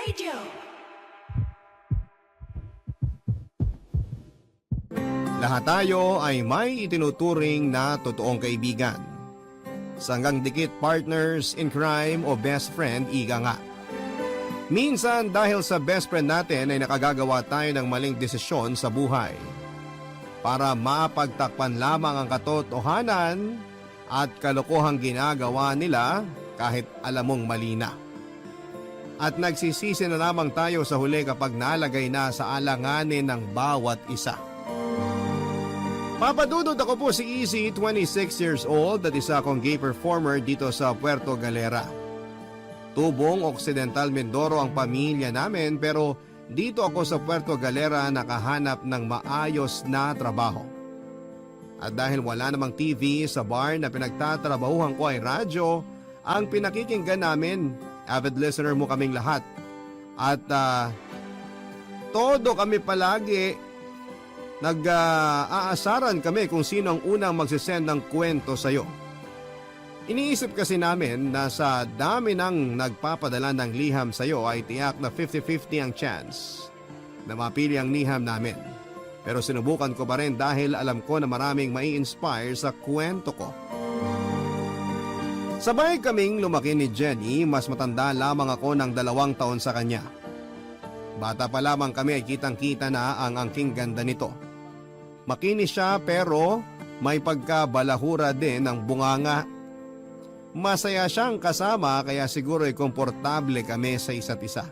Radio. Lahat tayo ay may itinuturing na totoong kaibigan. Sanggang dikit partners in crime o best friend, ika nga. Minsan dahil sa best friend natin ay nakagagawa tayo ng maling desisyon sa buhay. Para mapagtakpan lamang ang katotohanan at kalokohang ginagawa nila kahit alam mong mali na. At nagsisisi na lamang tayo sa huli kapag nalagay na sa alanganin ng bawat isa. Papadudod ako po si Easy, 26 years old at isa akong gay performer dito sa Puerto Galera. Tubong Occidental Mindoro ang pamilya namin pero dito ako sa Puerto Galera nakahanap ng maayos na trabaho. At dahil wala namang TV sa bar na pinagtatrabahuhan ko ay radyo, ang pinakikinggan namin, avid listener mo kaming lahat. At todo kami palagi nag-aasaran kami kung sino ang unang magsisend ng kwento sa'yo. Iniisip kasi namin na sa dami ng nagpapadala ng liham sa'yo ay tiyak na 50-50 ang chance na mapili ang liham namin. Pero sinubukan ko pa rin dahil alam ko na maraming mai-inspire sa kwento ko. Sabay kaming lumaki ni Jenny, mas matanda lamang ako ng 2 taon sa kanya. Bata pa lamang kami ay kitang-kita na ang angking ganda nito. Makinis siya pero may pagkabalahura din ng bunganga. Masaya siyang kasama kaya siguro ay komportable kami sa isa't isa.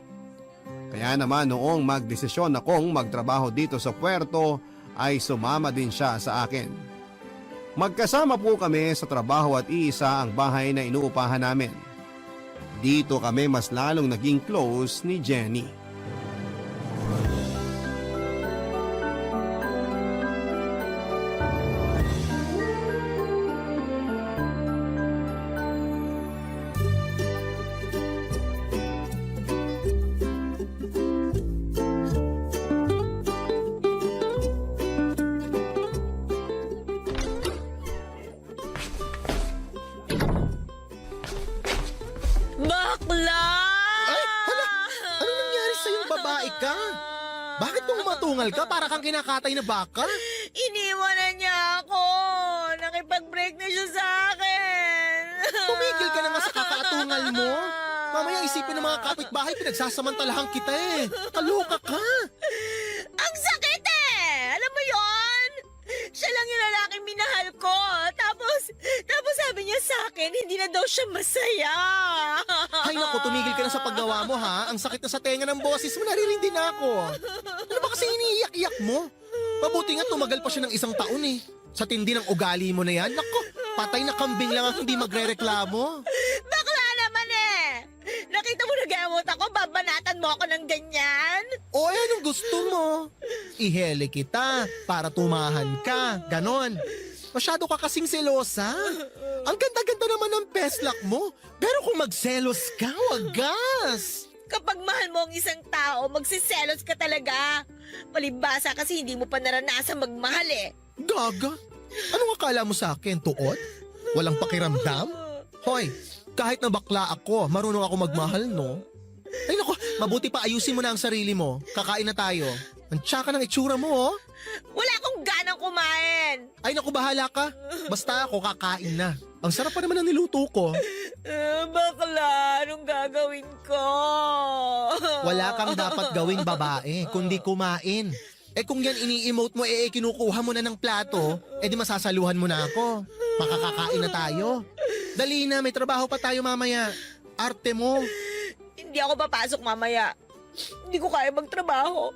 Kaya naman noong magdesisyon akong magtrabaho dito sa puerto ay sumama din siya sa akin. Magkasama po kami sa trabaho at iisa ang bahay na inuupahan namin. Dito kami mas lalong naging close ni Jenny. Bakla! Ay, hala! Ano nangyari sa'yo, babae ka? Bakit kung matungal ka para kang kinakatay na baka? Iniwanan niya ako! Nakipag-break na siya sa akin! Tumigil ka na nga sa kakaatungal mo. Mamaya isipin ng mga kapitbahay pinagsasamantalahan kita eh. Kaloka ka! Ang sakit eh! Alam mo yon? Siya lang yung lalaking minahal ko. Tapos sabi niya sa akin, hindi na daw siya masaya. Ay naku, tumigil ka na sa paggawa mo ha. Ang sakit na sa tenga ng boses mo, naririndi na ako. Ano ba kasi iniiyak-iyak mo? Mabuti nga tumagal pa siya ng 1 taon eh. Sa tindi ng ugali mo na yan, naku, patay na kambing lang ang hindi magre-reklamo. Bakla naman eh! Nakita mo nagamot ako, babanatan mo ako ng ganyan? O anong gusto mo? Ihele kita para tumahan ka, ganon. Masyado ka kasing selosa. Ang ganda-ganda naman ng peslak mo. Pero kung magselos ka, wagas. Kapag mahal mo ang isang tao, magsiselos ka talaga. Palibasa kasi hindi mo pa naranasan magmahal eh. Gaga? Anong akala mo sa akin, tuot? Walang pakiramdam? Hoy, kahit na bakla ako, marunong ako magmahal, no? Ay naku, mabuti pa ayusin mo na ang sarili mo. Kakain na tayo. Ang tsaka ng itsura mo, oh. Wala akong ganang kumain. Ay naku, bahala ka. Basta ako kakain na. Ang sarap pa naman ng niluto ko. Bakla, anong gagawin ko? Wala kang dapat gawing babae, kundi kumain. Eh kung yan ini-emote mo, kinukuha mo na ng plato, di masasaluhan mo na ako. Makakakain na tayo. Dali na, may trabaho pa tayo mamaya. Arte mo. Hindi ako papasok mamaya. Hindi ko kaya magtrabaho.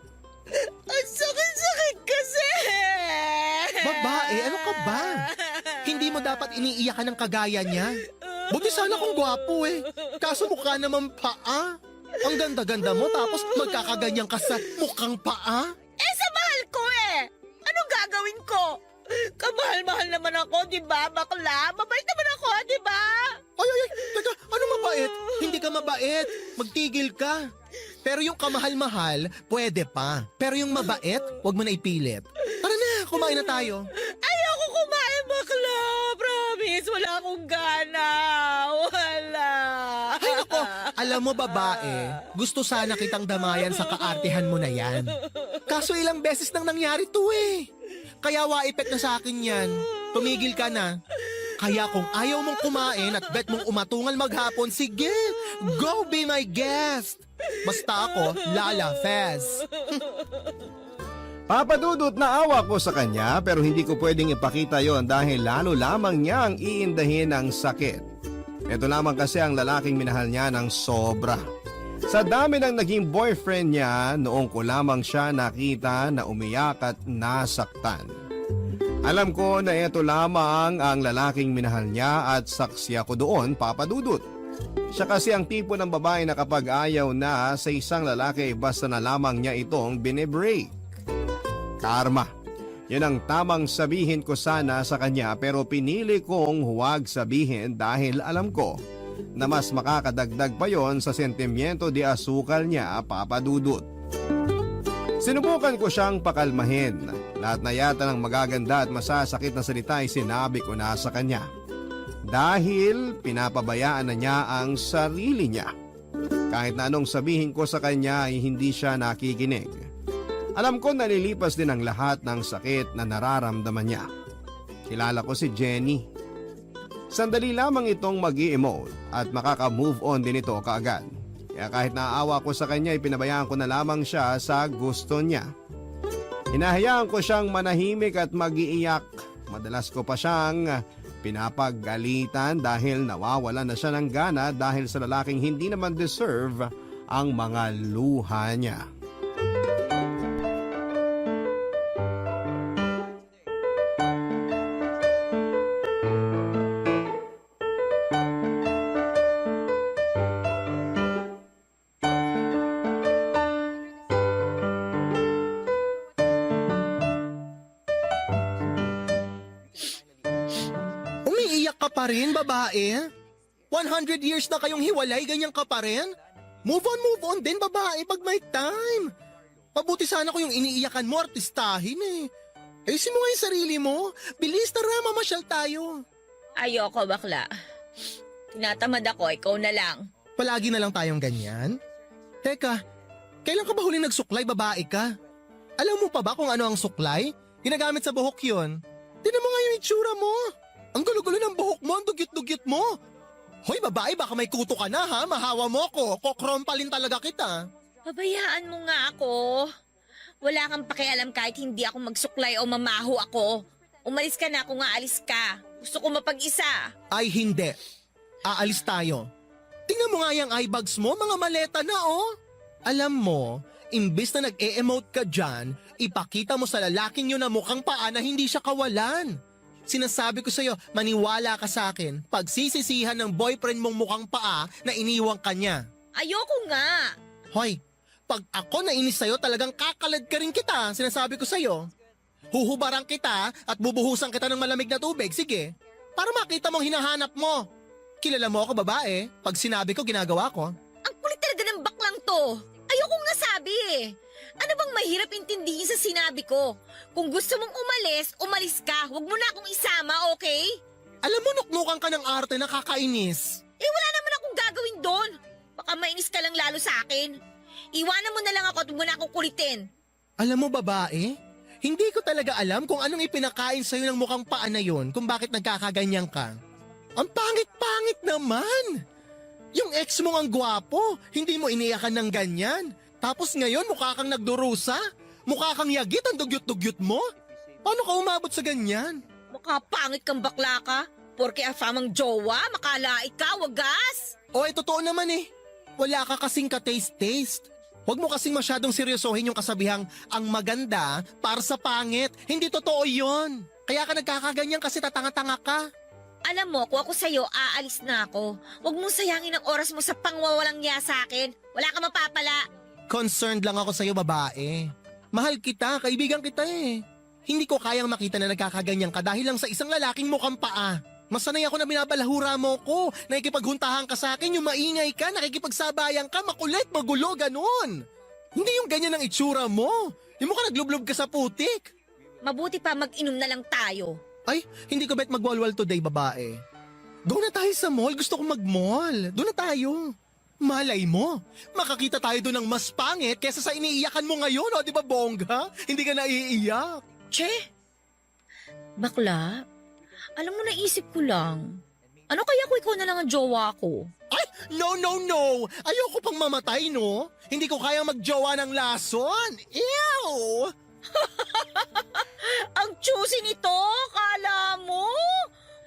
Ang sakit-sakit kasi! Babae, ano ka ba? Hindi mo dapat iniiyakan ng kagaya niya. Buti sana kung gwapo eh. Kaso mukha naman paa. Ang ganda-ganda mo tapos magkakaganyan ka sa mukhang paa. Sa mahal ko eh! Anong gagawin ko? Kamahal-mahal naman ako, di ba, bakla? Mabait naman ako, di ba? Ay, teka, ano mabait? Hindi ka mabait. Magtigil ka. Pero yung kamahal-mahal, pwede pa. Pero yung mabait, wag mo na ipilit. Tara na, kumain na tayo. Ayoko kumain, bakla. Promise, wala akong gana. Wala. Ay, naku, Nako, alam mo babae, gusto sana kitang damayan sa kaartehan mo na yan. Kaso ilang beses nang nangyari to eh. Kaya wa-effect na sa akin yan. Tumigil ka na. Kaya kung ayaw mong kumain at bet mong umatungal maghapon, sige, go be my guest. Basta ako, Lala Fez. Papadudot na awa ko sa kanya pero hindi ko pwedeng ipakita yon dahil lalo lamang niya ang iindahin ng sakit. Ito lamang kasi ang lalaking minahal niya ng sobra. Sa dami ng naging boyfriend niya, noong ko lamang siya nakita na umiyak at nasaktan. Alam ko na ito lamang ang lalaking minahal niya at saksi ako doon, papadudot. Siya kasi ang tipo ng babae na kapag ayaw na sa isang lalaki basta na lamang niya itong binibreak. Karma. Yun ang tamang sabihin ko sana sa kanya pero pinili kong huwag sabihin dahil alam ko na mas makakadagdag pa yon sa sentimiento di asukal niya, papadudot. Sinubukan ko siyang pakalmahin. Lahat na yata ng magaganda at masasakit na salita ay sinabi ko na sa kanya. Dahil pinapabayaan na niya ang sarili niya. Kahit na anong sabihin ko sa kanya ay hindi siya nakikinig. Alam ko nalilipas din ang lahat ng sakit na nararamdaman niya. Kilala ko si Jenny. Sandali lamang itong mag-i-emote at makaka-move on din ito kaagad. Kaya kahit naawa ko sa kanya, ipinabayaan ko na lamang siya sa gusto niya. Hinahayaan ko siyang manahimik at mag-iiyak. Madalas ko pa siyang pinapagalitan dahil nawawalan na siya ng gana dahil sa lalaking hindi naman deserve ang mga luha niya. Umiiyak ka pa rin, babae? 100 years na kayong hiwalay, ganyan ka pa rin? Move on din, babae, pag may time. Mabuti sana ko yung iniiyakan mo, artistahin eh. Ayusin mo nga yung sarili mo. Bilis, tara, mamasyal tayo. Ayoko, bakla. Tinatamad ako, ikaw na lang. Palagi na lang tayong ganyan? Teka, kailan ka ba huling nagsuklay, babae ka? Alam mo pa ba kung ano ang suklay? Ginagamit sa buhok yun. Tinan mo nga yung itsura mo. Ang gulo-gulo ng buhok mo, ang dugyot-dugyot mo. Hoy babae, baka may kuto ka na ha, mahawa mo ko. Kokrompalin talaga kita. Pabayaan mo nga ako. Wala kang pakialam kahit hindi ako magsuklay o mamaho ako. Umalis ka na kung aalis ka. Gusto ko mapag-isa. Ay hindi. Aalis tayo. Tingnan mo nga yung eyebags mo, mga maleta na oh. Alam mo, imbis na nag-e-emote ka dyan, ipakita mo sa lalaking yun na mukhang paa na hindi siya kawalan. Sinasabi ko sa'yo, maniwala ka sa akin, pagsisisihan ng boyfriend mong mukhang paa na iniwang ka niya. Ayoko nga. Hoy, pag ako nainis sa'yo, talagang kakalad ka rin kita, sinasabi ko sa'yo. Huhubaran kita at bubuhusan kita ng malamig na tubig, sige. Para makita mong hinahanap mo. Kilala mo ako, babae. Pag sinabi ko, ginagawa ko. Ang kulit talaga ng baklang to. Ayoko nga sabi eh. Ano bang mahirap intindihin sa sinabi ko? Kung gusto mong umalis, umalis ka. Huwag mo na akong isama, okay? Alam mo, nuknukan ka ng arte, nakakainis. Eh wala naman akong gagawin doon. Baka mainis ka lang lalo sa akin. Iwanan mo na lang ako at huwag mo na akong kulitin. Alam mo, babae, hindi ko talaga alam kung anong ipinakain sa'yo ng mukhang paa na yun kung bakit nagkakaganyan ka. Ang pangit-pangit naman! Yung ex mo ang gwapo, hindi mo iniyakan ng ganyan. Tapos ngayon mukha kang nagdurusa, mukha kang yagit ang dugyot-dugyot mo. Paano ka umabot sa ganyan? Mukha pangit kang bakla ka. Porke afamang jowa, makalait ka, wagas. O totoo naman eh, wala ka kasing ka-taste-taste. Huwag mo kasing masyadong seryosohin yung kasabihang ang maganda para sa pangit. Hindi totoo yon. Kaya ka nagkakaganyan kasi tatanga-tanga ka. Alam mo, kung ako sa'yo, aalis na ako. Huwag mong sayangin ang oras mo sa pangwawalang niya sa akin. Wala ka mapapala. Concerned lang ako sa'yo, babae. Mahal kita, kaibigan kita eh. Hindi ko kayang makita na nagkakaganyan ka dahil lang sa isang lalaking mukhang paa. Masanay ako na binabalahura mo ko, nakikipaghuntahan ka sa akin, yung maingay ka, nakikipagsabayan ka, makulit, magulo, ganun. Hindi yung ganyan ang itsura mo. Yung mukha naglublob ka sa putik. Mabuti pa mag-inom na lang tayo. Ay, hindi ko bet magwalwal today, babae. Go na tayo sa mall, gusto kong mag-mall. Doon na tayo. Malay mo, makakita tayo doon ng mas pangit kesa sa iniiyakan mo ngayon, o di ba bongga? Hindi ka naiiyak. Che, bakla, alam mo naisip ko lang. Ano kaya kung ikaw na lang ang jowa ko? Ay, no, no, no! Ayoko pang mamatay, no? Hindi ko kaya magjowa ng lason. Ew! Ang choosy nito, kala mo?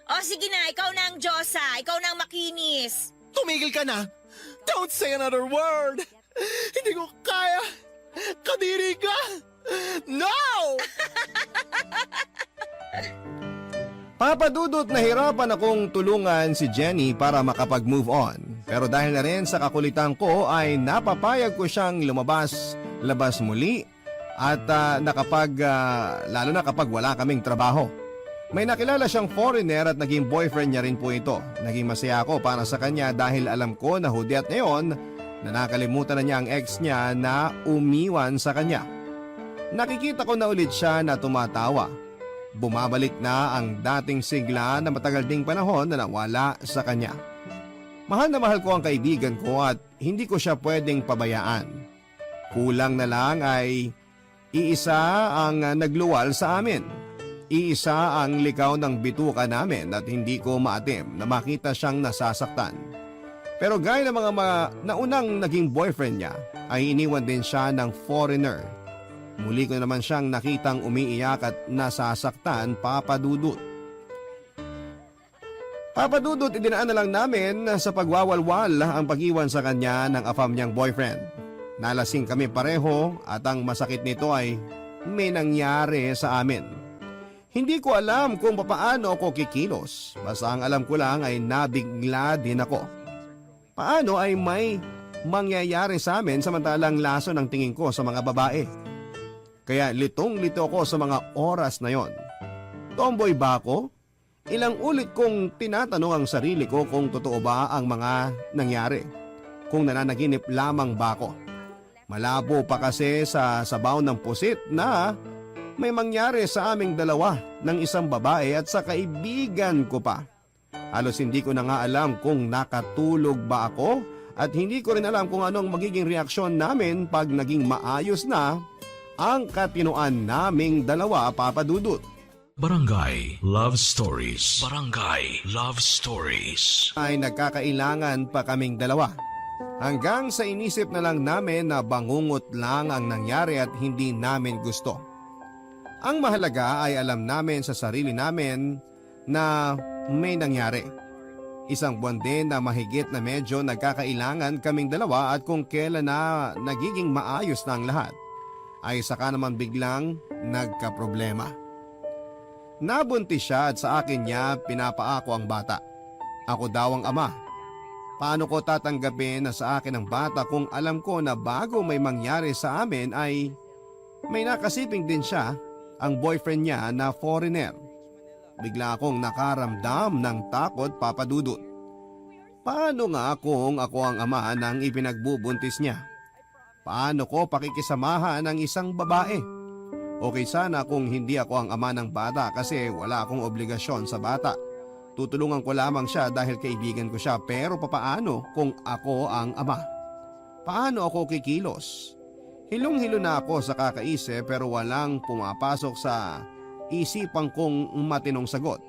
O sige na, ikaw na ang Diyosa, ikaw na ang makinis. Tumigil ka na! Don't say another word! Hindi ko kaya! Kadiri ka! No! Papa Dudut, nahirapan akong tulungan si Jenny para makapag-move on. Pero dahil na rin sa kakulitan ko ay napapayag ko siyang labas muli at lalo na kapag wala kaming trabaho. May nakilala siyang foreigner at naging boyfriend niya rin po ito. Naging masaya ako para sa kanya dahil alam ko na hudyat ngayon na nakalimutan na niya ang ex niya na umiwan sa kanya. Nakikita ko na ulit siya na tumatawa. Bumabalik na ang dating sigla na matagal ding panahon na nawala sa kanya. Mahal na mahal ko ang kaibigan ko at hindi ko siya pwedeng pabayaan. Kulang na lang ay iisa ang nagluwal sa amin. Iisa ang likaw ng bituka namin at hindi ko maatim na makita siyang nasasaktan. Pero gaya ng mga naunang naging boyfriend niya ay iniwan din siya ng foreigner. Muli ko naman siyang nakitang umiiyak at nasasaktan, Papa Dudut. Papa Dudut, idinaan na lang namin sa pagwawalwal ang pag-iwan sa kanya ng afam niyang boyfriend. Nalasing kami pareho at ang masakit nito ay may nangyari sa amin. Hindi ko alam kung paano ako kikilos. Basta ang alam ko lang ay nabigla din ako. Paano ay may mangyayari sa amin samantalang laso ng tingin ko sa mga babae? Kaya litong-lito ako sa mga oras na yon. Tomboy ba ako? Ilang ulit kong tinatanong ang sarili ko kung totoo ba ang mga nangyari. Kung nananaginip lamang ba ako. Malabo pa kasi sa sabaw ng pusit na may mangyari sa aming dalawa ng isang babae at sa kaibigan ko pa. Halos hindi ko na nga alam kung nakatulog ba ako at hindi ko rin alam kung anong magiging reaksyon namin pag naging maayos na ang katinoan naming dalawa, Papa Dudut. Barangay Love Stories. Barangay Love Stories. Ay nagkakailangan pa kaming dalawa. Hanggang sa inisip na lang namin na bangungot lang ang nangyari at hindi namin gusto. Ang mahalaga ay alam namin sa sarili namin na may nangyari. Isang buwan din na mahigit na medyo nagkakailangan kaming dalawa at kung kailan na nagiging maayos na ang lahat, ay saka naman biglang nagkaproblema. Nabuntis siya at sa akin niya pinapaako ang bata. Ako daw ang ama. Paano ko tatanggapin na sa akin ang bata kung alam ko na bago may mangyari sa amin ay may nakasiping din siya, ang boyfriend niya na foreigner. Bigla akong nakaramdam ng takot, Papa Dudut. Paano nga kung ako ang ama ng ipinagbubuntis niya? Paano ko pakikisamahan ang isang babae? Okay sana kung hindi ako ang ama ng bata kasi wala akong obligasyon sa bata. Tutulungan ko lamang siya dahil kaibigan ko siya, pero papaano kung ako ang ama? Paano ako kikilos? Hilong-hilo na ako sa kakaisip pero walang pumapasok sa isipan kong matinong sagot.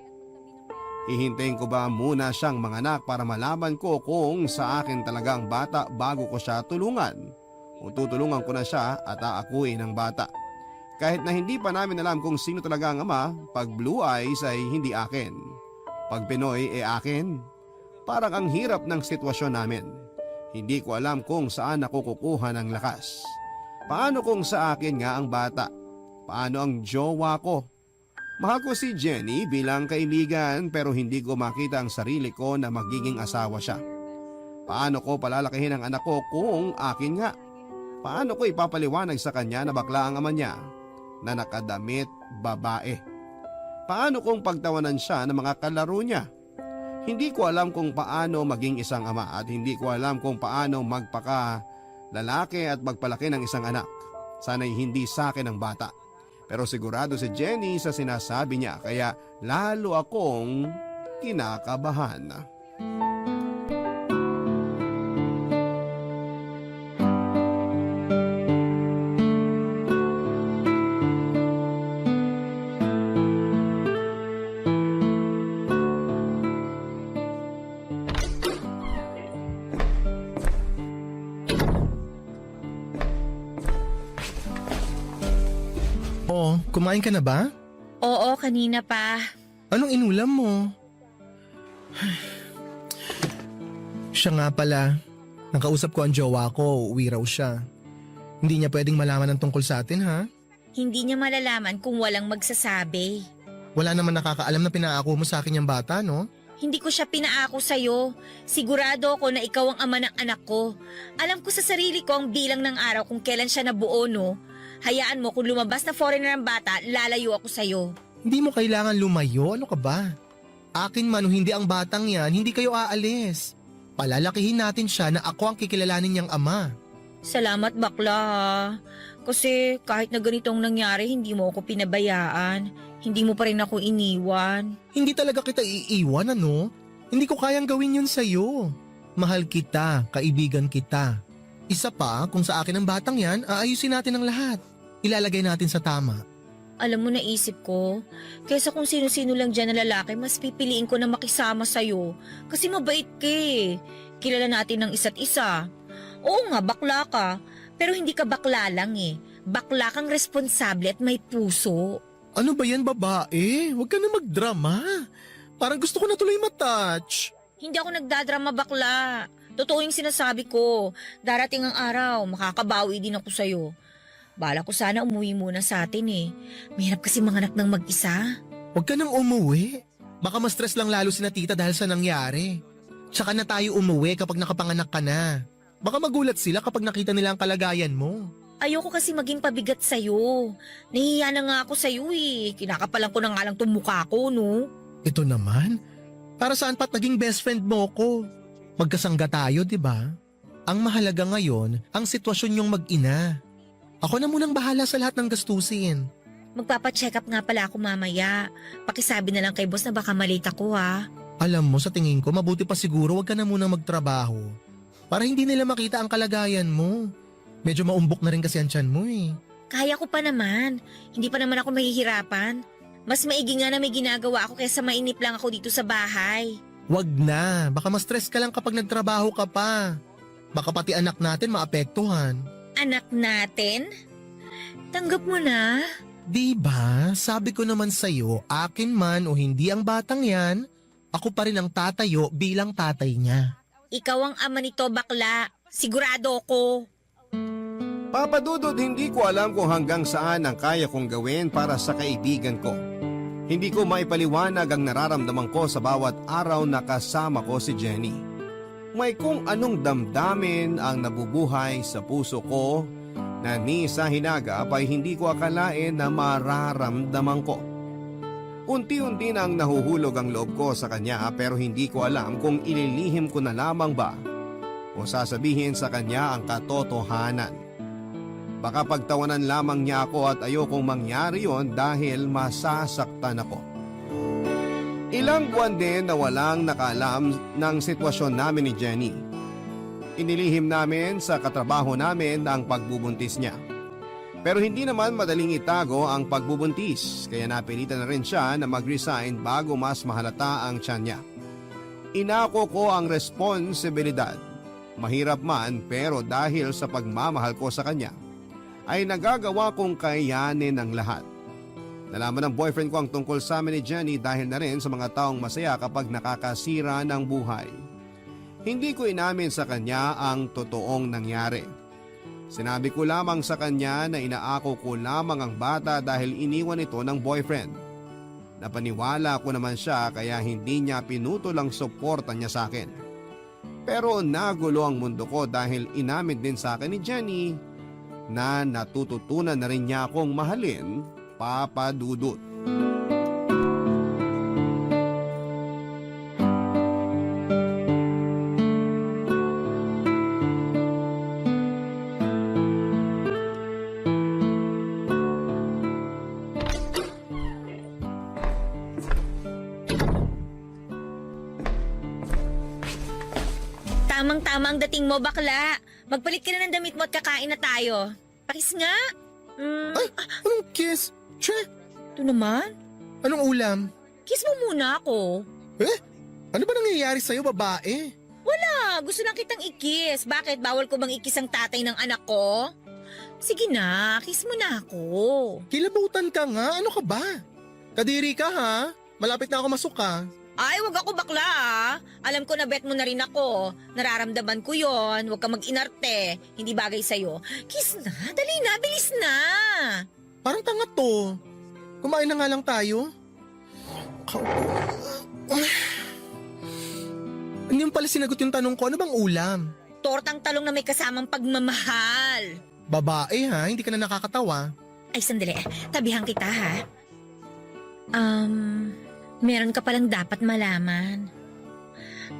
Hihintayin ko ba muna siyang manganak para malaman ko kung sa akin talaga ang bata bago ko siya tulungan? O tutulungan ko na siya at aakuin ang bata? Kahit na hindi pa namin alam kung sino talaga ang ama, pag blue eyes ay hindi akin. Pag Pinoy ay akin. Parang ang hirap ng sitwasyon namin. Hindi ko alam kung saan ako kukuha ng lakas. Paano kung sa akin nga ang bata? Paano ang jowa ko? Mahal ko si Jenny bilang kaibigan pero hindi ko makita ang sarili ko na magiging asawa siya. Paano ko palalakihin ang anak ko kung akin nga? Paano ko ipapaliwanag sa kanya na bakla ang ama niya na nakadamit babae? Paano kung pagtawanan siya ng mga kalaro niya? Hindi ko alam kung paano maging isang ama at hindi ko alam kung paano magpaka-lalaki at magpalaki ng isang anak. Sana'y hindi sa akin ang bata. Pero sigurado si Jenny sa sinasabi niya kaya lalo akong kinakabahan. Oo, kumain ka na ba? Oo, kanina pa. Anong inulam mo? Siya nga pala. Nakausap ko ang jowa ko, uwi raw siya. Hindi niya pwedeng malaman ang tungkol sa atin, ha? Hindi niya malalaman kung walang magsasabi. Wala naman nakakaalam na pinaako mo sa akin yung bata, no? Hindi ko siya pinaako sa'yo. Sigurado ako na ikaw ang ama ng anak ko. Alam ko sa sarili ko ang bilang ng araw kung kailan siya nabuo, no? Hayaan mo, kung lumabas na foreigner ang bata, lalayo ako sa'yo. Hindi mo kailangan lumayo, ano ka ba? Akin man o hindi ang batang yan, hindi kayo aalis. Palalakihin natin siya na ako ang kikilalanin niyang ama. Salamat bakla ha. Kasi kahit na ganitong nangyari, hindi mo ako pinabayaan. Hindi mo pa rin ako iniwan. Hindi talaga kita iiwan, ano? Hindi ko kayang gawin yun sa'yo. Mahal kita, kaibigan kita. Isa pa, kung sa akin ang batang yan, aayusin natin ang lahat. Ilalagay natin sa tama. Alam mo, naisip ko, kaysa kung sino-sino lang dyan na lalaki, mas pipiliin ko na makisama sa'yo. Kasi mabait ka eh. Kilala natin ng isa't isa. Oo nga, bakla ka. Pero hindi ka bakla lang eh. Bakla kang responsable at may puso. Ano ba yan, babae? Huwag ka na magdrama. Parang gusto ko na tuloy matouch. Hindi ako nagdadrama bakla. Totoo yung sinasabi ko. Darating ang araw, makakabawi din ako sa'yo. Bala ko sana umuwi muna sa atin eh. Mahirap kasi manganak ng mag-isa. Huwag ka nang umuwi. Baka ma-stress lang lalo si na tita dahil sa nangyari. Tsaka na tayo umuwi kapag nakapanganak ka na. Baka magulat sila kapag nakita nila ang kalagayan mo. Ayoko kasi maging pabigat sa'yo. Nahihiya na nga ako sa'yo eh. Kinakapalan ko na nga lang itong mukha ko, no? Ito naman? Para saan pa't naging best friend mo ko? Magkasangga tayo, di ba? Ang mahalaga ngayon, ang sitwasyon yung mag-ina. Ako na munang bahala sa lahat ng gastusin. Magpapacheck up nga pala ako mamaya. Pakisabi na lang kay boss na baka malate ako ha. Alam mo, sa tingin ko, mabuti pa siguro wag ka na munang magtrabaho. Para hindi nila makita ang kalagayan mo. Medyo maumbok na rin kasi ang tiyan mo eh. Kaya ko pa naman. Hindi pa naman ako mahihirapan. Mas maigi nga na may ginagawa ako kaysa mainip lang ako dito sa bahay. Wag na, baka ma-stress ka lang kapag nagtrabaho ka pa. Baka pati anak natin maapektuhan. Anak natin? Tanggap mo na. Diba, sabi ko naman sa'yo, akin man o hindi ang batang yan, ako pa rin ang tatayo bilang tatay niya. Ikaw ang ama nito, bakla. Sigurado ko. Papa Dudut, hindi ko alam kung hanggang saan ang kaya kong gawin para sa kaibigan ko. Hindi ko maipaliwanag ang nararamdaman ko sa bawat araw na kasama ko si Jenny. May kung anong damdamin ang nabubuhay sa puso ko na ni sa hinagap ay hindi ko akalain na mararamdaman ko. Unti-unti nang nahuhulog ang loob ko sa kanya pero hindi ko alam kung ililihim ko na lamang ba o sasabihin sa kanya ang katotohanan. Baka pagtawanan lamang niya ako at ayokong mangyari yon dahil masasaktan ako. Ilang buwan din na walang nakaalam ng sitwasyon namin ni Jenny. Inilihim namin sa katrabaho namin ang pagbubuntis niya. Pero hindi naman madaling itago ang pagbubuntis kaya napilitan na rin siya na mag-resign bago mas mahalata ang tiyan niya. Inako ko ang responsibilidad. Mahirap man pero dahil sa pagmamahal ko sa kanya, ay nagagawa kong kayanin ang lahat. Nalaman ng boyfriend ko ang tungkol sa amin ni Jenny dahil na rin sa mga taong masaya kapag nakakasira ng buhay. Hindi ko inamin sa kanya ang totoong nangyari. Sinabi ko lamang sa kanya na inaako ko lamang ang bata dahil iniwan ito ng boyfriend. Napaniwala ko naman siya kaya hindi niya pinutol ang suporta niya sa akin. Pero nagulo ang mundo ko dahil inamin din sa akin ni Jenny na natututunan na rin niya akong mahalin, Papa Dudut. Tamang-tama ang dating mo, bakla. Magpalit ka na ng damit mo at kakain na tayo. Pakis nga. Ay, anong kiss? Che, Ito naman. anong ulam? Kiss mo muna ako. Ano ba nangyayari sa'yo, babae? Wala, gusto lang kitang ikis. Bakit? Bawal ko bang ikis ang tatay ng anak ko? Sige na, kiss mo na ako. Kilabutan ka nga, ano ka ba? Kadiri ka ha? Malapit na ako masuka. Ay, wag ako bakla ah. Alam ko na bet mo na rin ako. Nararamdaman ko yon. Huwag ka mag-inarte. Hindi bagay sa'yo. Kiss na, dali na, bilis na. Parang tanga to. Kumain na nga lang tayo. Hindi mo pala sinagot yung tanong ko, ano bang ulam? Tortang talong na may kasamang pagmamahal. Babae ha, hindi ka na nakakatawa. Ay, sandali. Tabihan kita ha. Meron ka palang dapat malaman.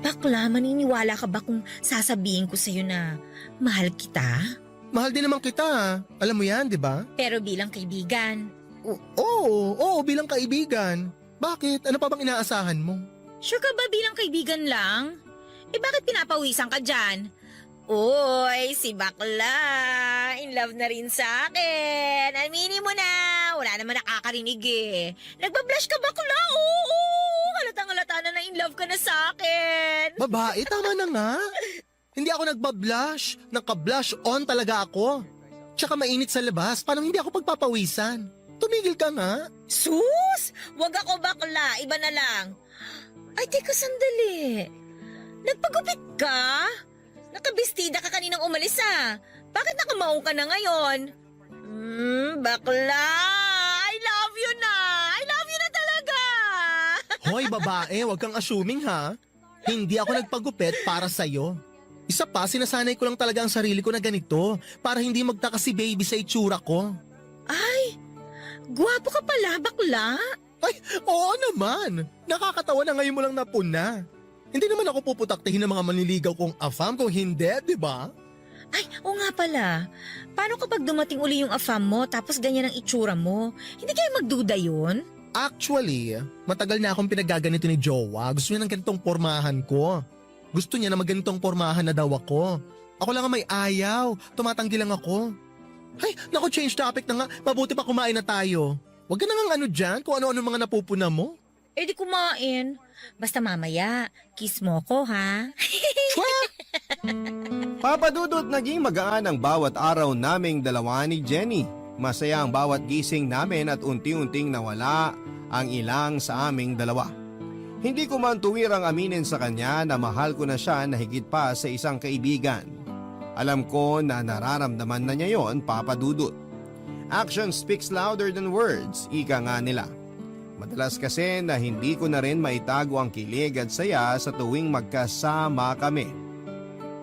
Bakla, maniniwala ka ba kung sasabihin ko sa'yo na mahal kita? Mahal din naman kita ha. Alam mo yan, di ba? Pero bilang kaibigan. Oo, bilang kaibigan. Bakit? Ano pa bang inaasahan mo? Sure ka ba bilang kaibigan lang? Eh bakit pinapawisan ka dyan? Uy, si bakla. In love na rin sa akin. Aminin mo na. Wala naman nakakarinig eh. Nagbablush ka bakla? Oo. Halatang-halata na in love ka na sa akin. Babae, tama na nga. Hindi ako nagbablush. Naka-blush on talaga ako. Tsaka mainit sa labas. Paano hindi ako pagpapawisan? Tumigil ka nga. Sus! Wag ako bakla. Iba na lang. Ay, teka sandali. Nagpagupit ka? Nakabistida ka kaninang umalis ah. Bakit nakamaong ka na ngayon? Bakla! I love you na! I love you na talaga! Hoy babae, wag kang assuming ha. Hindi ako nagpagupit para sa'yo. Isa pa, sinasanay ko lang talaga ang sarili ko na ganito para hindi magtaka si baby sa itsura ko. Ay! Gwapo ka pala, bakla! Ay, oo naman. Nakakatawa na ngayon mo lang napuna. Hindi naman ako puputaktihin ng mga manliligaw kong afam kung hindi, di ba? Ay, oo nga pala. Paano kapag dumating uli yung afam mo tapos ganyan ang itsura mo? Hindi kayo magduda yun? Actually, matagal na akong pinagaganito ni Jowa. Gusto niya ng ganitong pormahan ko. Gusto niya na magganitong pormahan na daw ako. Ako lang ang may ayaw. Tumatanggi lang ako. Ay, naku, change topic na nga. Mabuti pa kumain na tayo. Huwag ka na nga ano dyan kung ano-ano mga napupuna mo. Eh di kumain. Basta mamaya, kiss mo ko ha? Papa Dudut, naging magaan ang bawat araw naming dalawa ni Jenny. Masaya ang bawat gising namin at unti-unting nawala ang ilang sa aming dalawa. Hindi ko man tuwirang aminin sa kanya na mahal ko na siya na higit pa sa isang kaibigan. Alam ko na nararamdaman na niya yon, Papa Dudut. Action speaks louder than words, ika nga nila. Madalas kasi na hindi ko na rin maitago ang kilig at saya sa tuwing magkasama kami.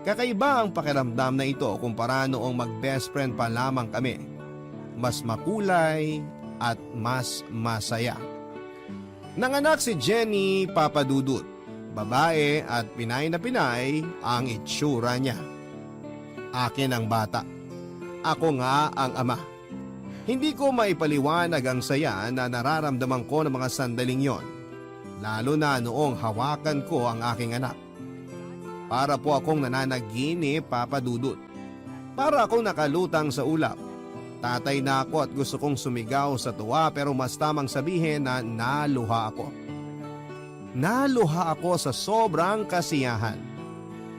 Kakaiba ang pakiramdam na ito kumpara noong mag-best friend pa lamang kami. Mas makulay at mas masaya. Nanganak si Jenny, Papa Dudut. Babae at Pinay na Pinay ang itsura niya. Akin ang bata. Ako nga ang ama. Hindi ko maipaliwanag ang saya na nararamdaman ko ng mga sandaling yon, lalo na noong hawakan ko ang aking anak. Para po akong nananaginip, Papa Dudut. Para akong nakalutang sa ulap. Tatay na ako at gusto kong sumigaw sa tuwa pero mas tamang sabihin na naluha ako. Naluha ako sa sobrang kasiyahan.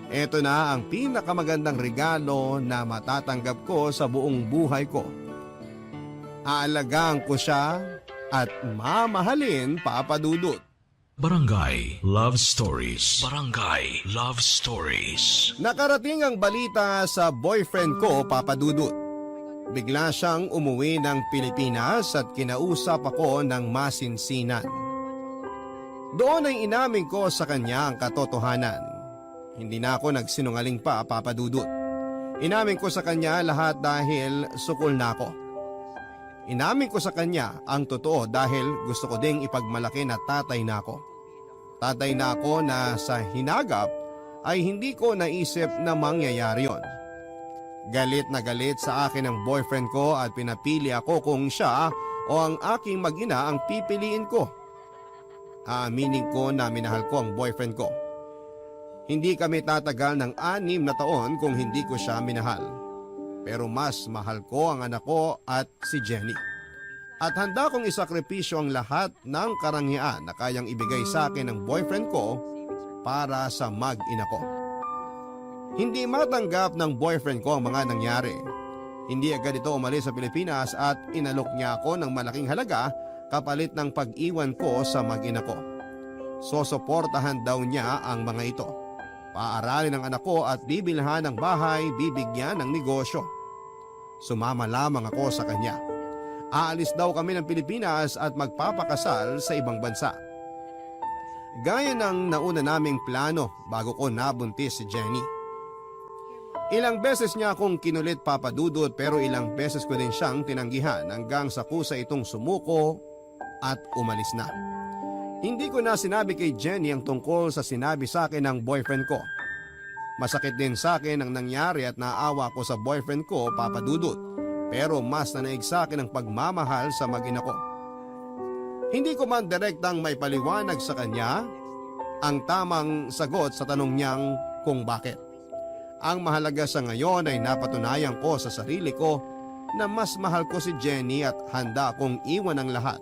Ito na ang pinakamagandang regalo na matatanggap ko sa buong buhay ko. Aalagaan ko siya at mamahalin, Papa Dudut. Barangay Love Stories. Barangay Love Stories. Nakarating ang balita sa boyfriend ko, Papa Dudut. Bigla siyang umuwi ng Pilipinas at kinausap ako ng masinsinan. Doon ay inamin ko sa kanya ang katotohanan. Hindi na ako nagsinungaling pa, Papa Dudut. Inamin ko sa kanya lahat dahil sukol na ako. Inamin ko sa kanya ang totoo dahil gusto ko ding ipagmalaki na tatay na ako. Tatay na ako na sa hinagap ay hindi ko naisip na mangyayari yon. Galit na galit sa akin ang boyfriend ko at pinapili ako kung siya o ang aking mag-ina ang pipiliin ko. Aaminin ko na minahal ko ang boyfriend ko. Hindi kami tatagal ng 6 na taon kung hindi ko siya minahal. Pero mas mahal ko ang anak ko at si Jenny. At handa kong isakripisyo ang lahat ng karangyaan na kayang ibigay sa akin ng boyfriend ko para sa mag-ina ko. Hindi matanggap ng boyfriend ko ang mga nangyari. Hindi agad ito umalis sa Pilipinas at inalok niya ako ng malaking halaga kapalit ng pag-iwan ko sa mag-ina ko. Sosuportahan daw niya ang mga ito. Paaralin ang anak ko at bibilhan ng bahay, bibigyan ng negosyo. Sumama lamang ako sa kanya. Aalis daw kami ng Pilipinas at magpapakasal sa ibang bansa. Gaya ng nauna naming plano bago ko nabuntis si Jenny. Ilang beses niya akong kinulit papadudot pero ilang beses ko din siyang tinanggihan hanggang sa kusa itong sumuko at umalis na. Hindi ko na sinabi kay Jenny ang tungkol sa sinabi sa akin ng boyfriend ko. Masakit din sa akin ang nangyari at naawa ko sa boyfriend ko, papadudot, pero mas nanaig sa akin ang pagmamahal sa mag-ina ko. Hindi ko man direktang may paliwanag sa kanya ang tamang sagot sa tanong niyang kung bakit. Ang mahalaga sa ngayon ay napatunayan ko sa sarili ko na mas mahal ko si Jenny at handa akong iwan ang lahat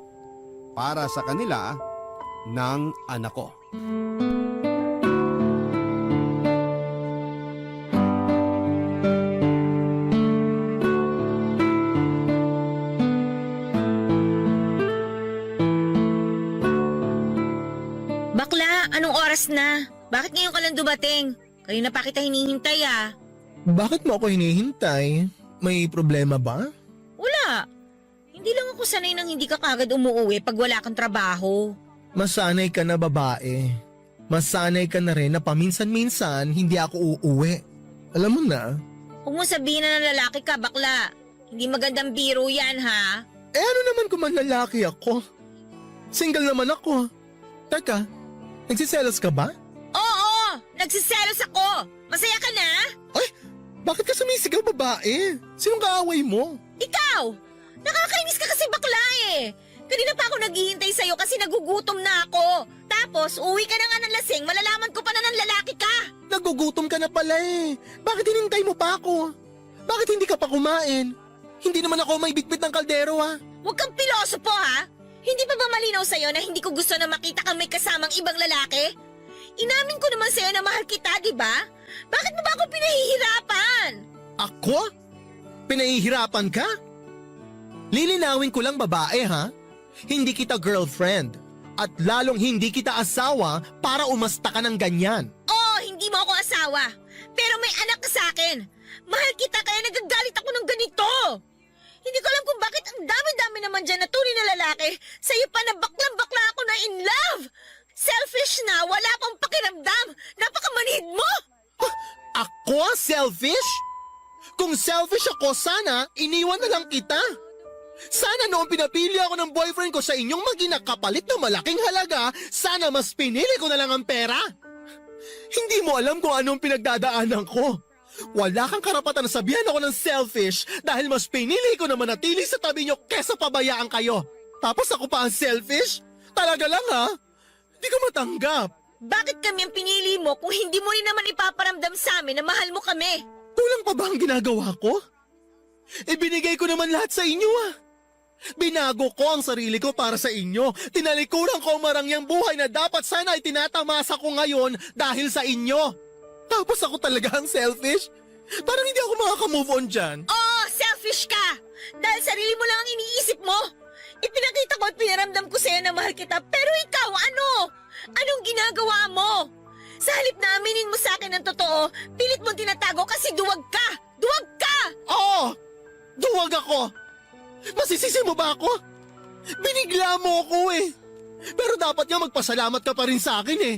para sa kanila ng anak ko. Bakla, anong oras na? Bakit ngayon ka lang dumating? Kanina pa kita hinihintay ah. Bakit mo ako hinihintay? May problema ba? Wala. Hindi lang ako sanay nang hindi ka kagad umuwi pag wala kang trabaho. Masanay ka na babae. Masanay ka na rin na paminsan-minsan hindi ako uuwi. Alam mo na. Huwag mo sabihin na lalaki ka, bakla. Hindi magandang biro yan ha. Eh ano naman kung man lalaki ako? Single naman ako. Teka, nagsiselos ka ba? Oo, nagsiselos ako. Masaya ka na? Ay, bakit ka sumisigaw babae? Sinong kaaway mo? Ikaw! Nakakainis ka kasi bakla eh. Kanina pa ako naghihintay sa'yo kasi nagugutom na ako. Tapos, uwi ka na nga ng lasing, malalaman ko pa na ng lalaki ka. Nagugutom ka na pala eh. Bakit hinintay mo pa ako? Bakit hindi ka pa kumain? Hindi naman ako may bitbit ng kaldero ha. Huwag kang pilosopo ha. Hindi pa ba malinaw sa'yo na hindi ko gusto na makita kang may kasamang ibang lalaki? Inamin ko naman sa'yo na mahal kita, di ba? Bakit mo ba ako pinahihirapan? Ako? Pinahihirapan ka? Lilinawin ko lang babae ha. Hindi kita girlfriend. At lalong hindi kita asawa para umasta ka ng ganyan. Oo, hindi mo ako asawa. Pero may anak ka sa akin. Mahal kita kaya nagagalit ako ng ganito. Hindi ko alam kung bakit ang dami-dami naman dyan na tunay na lalaki. Sa'yo pa na baklang-bakla ako na in love. Selfish na, wala akong pakiramdam. Napakamanhid mo. Ako selfish? Kung selfish ako, sana iniwan na lang kita. Sana noong pinapili ako ng boyfriend ko sa inyong mag-ina kapalit ng malaking halaga, sana mas pinili ko na lang ang pera. Hindi mo alam kung anong pinagdadaanan ko. Wala kang karapatan na sabihan ako ng selfish dahil mas pinili ko na manatili sa tabi nyo kesa pabayaan kayo. Tapos ako pa ang selfish? Talaga lang ha? Hindi ko matanggap. Bakit kami ang pinili mo kung hindi mo rin naman ipaparamdam sa amin na mahal mo kami? Kulang pa ba ang ginagawa ko? Ibinigay ko naman lahat sa inyo ah. Binago ko ang sarili ko para sa inyo. Tinalikuran ko ang marangyang buhay na dapat sana ay tinatamasa ko ngayon dahil sa inyo. Tapos ako talaga ang selfish? Parang hindi ako makaka-move on dyan. Oo, selfish ka! Dahil sarili mo lang ang iniisip mo. Ipinakita ko at pinaramdam ko sa'yo na mahal kita, pero ikaw, ano? Anong ginagawa mo? Sa halip na aminin mo sa akin ng totoo, pilit mong tinatago kasi duwag ka! Duwag ka! Oo! Duwag ako! Masisisi mo ba ako? Binigla mo ako eh. Pero dapat nga magpasalamat ka pa rin sa akin eh.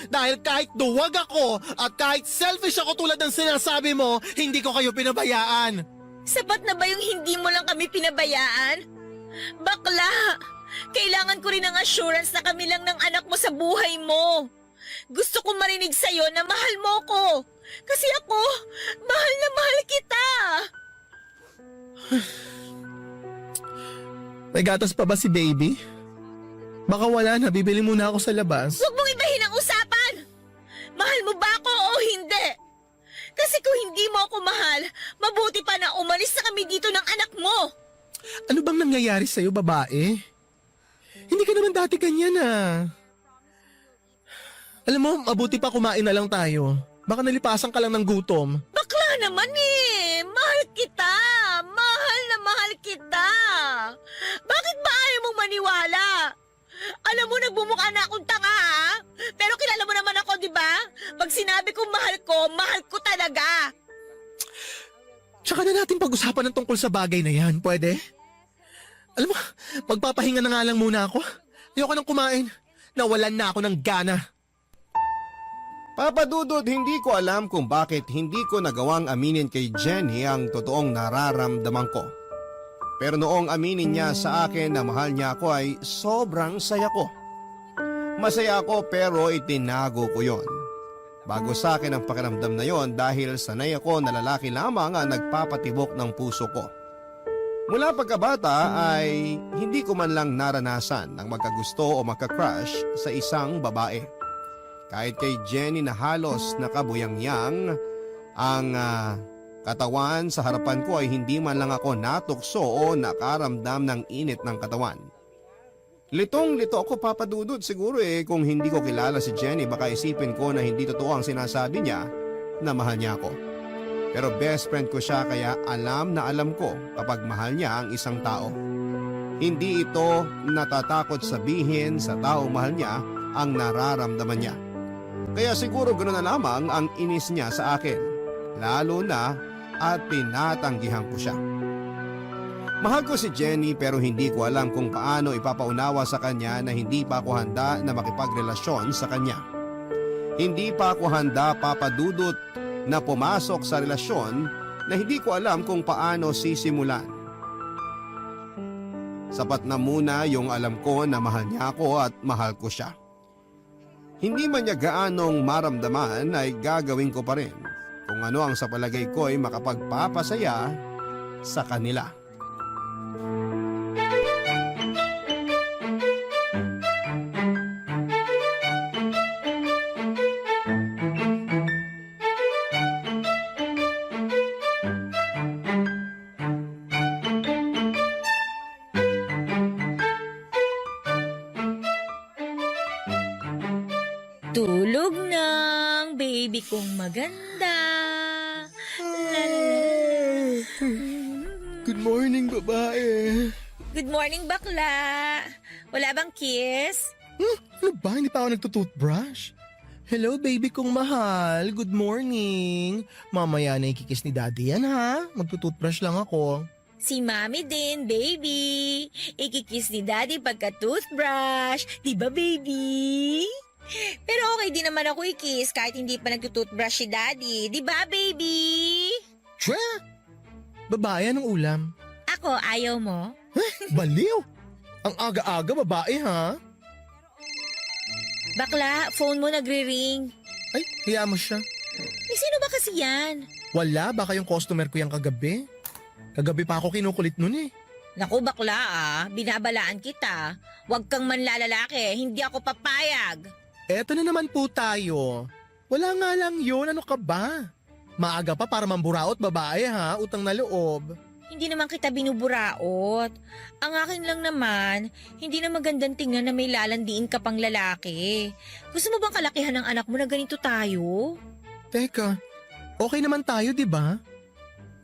Dahil kahit duwag ako at kahit selfish ako tulad ng sinasabi mo, hindi ko kayo pinabayaan. Sapat na ba yung hindi mo lang kami pinabayaan? Bakla! Kailangan ko rin ng assurance na kami lang ng anak mo sa buhay mo. Gusto ko marinig sa'yo na mahal mo ko. Kasi ako, mahal na mahal kita. May gatas pa ba si baby? Baka wala na, bibili muna ako sa labas. Huwag mong ibahin ang usapan! Mahal mo ba ako o hindi? Kasi kung hindi mo ako mahal, mabuti pa na umalis na kami dito ng anak mo. Ano bang nangyayari sa'yo, babae? Hindi ka naman dati ganyan ah. Alam mo, mabuti pa kumain na lang tayo. Baka nalipasan ka lang ng gutom. Bakla naman eh! Mahal kita! maniwala. Alam mo, nagbumukha na akong tanga, ha? Pero kilala mo naman ako, di ba? Pag sinabi kong mahal ko talaga. Tsaka na natin pag-usapan ng tungkol sa bagay na yan, pwede? Alam mo, magpapahinga na nga lang muna ako. Ayoko nang kumain. Nawalan na ako ng gana. Papa Dudut, hindi ko alam kung bakit hindi ko nagawang aminin kay Jenny ang totoong nararamdaman ko. Pero noong aminin niya sa akin na mahal niya ako ay sobrang saya ko. Masaya ako pero itinago ko yon. Bago sa akin ang pakiramdam na yon dahil sanay ako na lalaki lamang ang nagpapatibok ng puso ko. Mula pagkabata ay hindi ko man lang naranasan ang magkagusto o magka-crush sa isang babae. Kahit kay Jenny na halos nakabuyangyang ang katawan sa harapan ko ay hindi man lang ako natukso o nakaramdam ng init ng katawan. Litong-lito ako, Papa Dudut, siguro kung hindi ko kilala si Jenny baka isipin ko na hindi totoo ang sinasabi niya na mahal niya ako. Pero best friend ko siya kaya alam na alam ko kapag mahal niya ang isang tao. Hindi ito natatakot sabihin sa taong mahal niya ang nararamdaman niya. Kaya siguro ganoon na lamang ang inis niya sa akin, lalo na at tinatanggihan ko siya. Mahal ko si Jenny pero hindi ko alam kung paano ipapaunawa sa kanya na hindi pa ako handa na makipagrelasyon sa kanya. Hindi pa ako handa, Papa Dudut, na pumasok sa relasyon na hindi ko alam kung paano sisimulan. Sapat na muna yung alam ko na mahal niya ako at mahal ko siya. Hindi man niya gaanong maramdaman ay gagawin ko pa rin kung ano ang sa palagay ko ay makapagpapasaya sa kanila. Tulog ng baby kong maganda. La, la, la. Good morning, babae. Good morning, bakla. Wala bang kiss? Ano ba? Hindi pa ako nagtutoothbrush? Hello, baby kong mahal. Good morning. Mamaya na ikikis ni daddy yan, ha? Magtutoothbrush lang ako. Si mami din, baby. Ikikiss ni daddy pagka-toothbrush. Diba, baby? Pero okay din naman ako i-kiss kahit hindi pa nagtutoothbrush si daddy. Diba, baby? Tra! Babae, anong ulam? Ako, ayaw mo? Baliw! Ang aga-aga, babae, ha? Bakla, phone mo nagre-ring. Ay, hiya mo siya. Sino ba kasi yan? Wala, baka yung customer ko yung kagabi. Kagabi pa ako kinukulit nun eh. Naku, bakla binabalaan kita. Huwag kang manlalalaki, hindi ako papayag. Eto na naman po tayo. Wala nga lang yun, ano ka ba? Maaga pa para mamburaot, babae, ha? Utang na loob. Hindi naman kita binuburaot. Ang akin lang naman, hindi na magandang tingnan na may lalandiin ka pang lalaki. Gusto mo bang kalakihan ng anak mo na ganito tayo? Teka, okay naman tayo, di ba?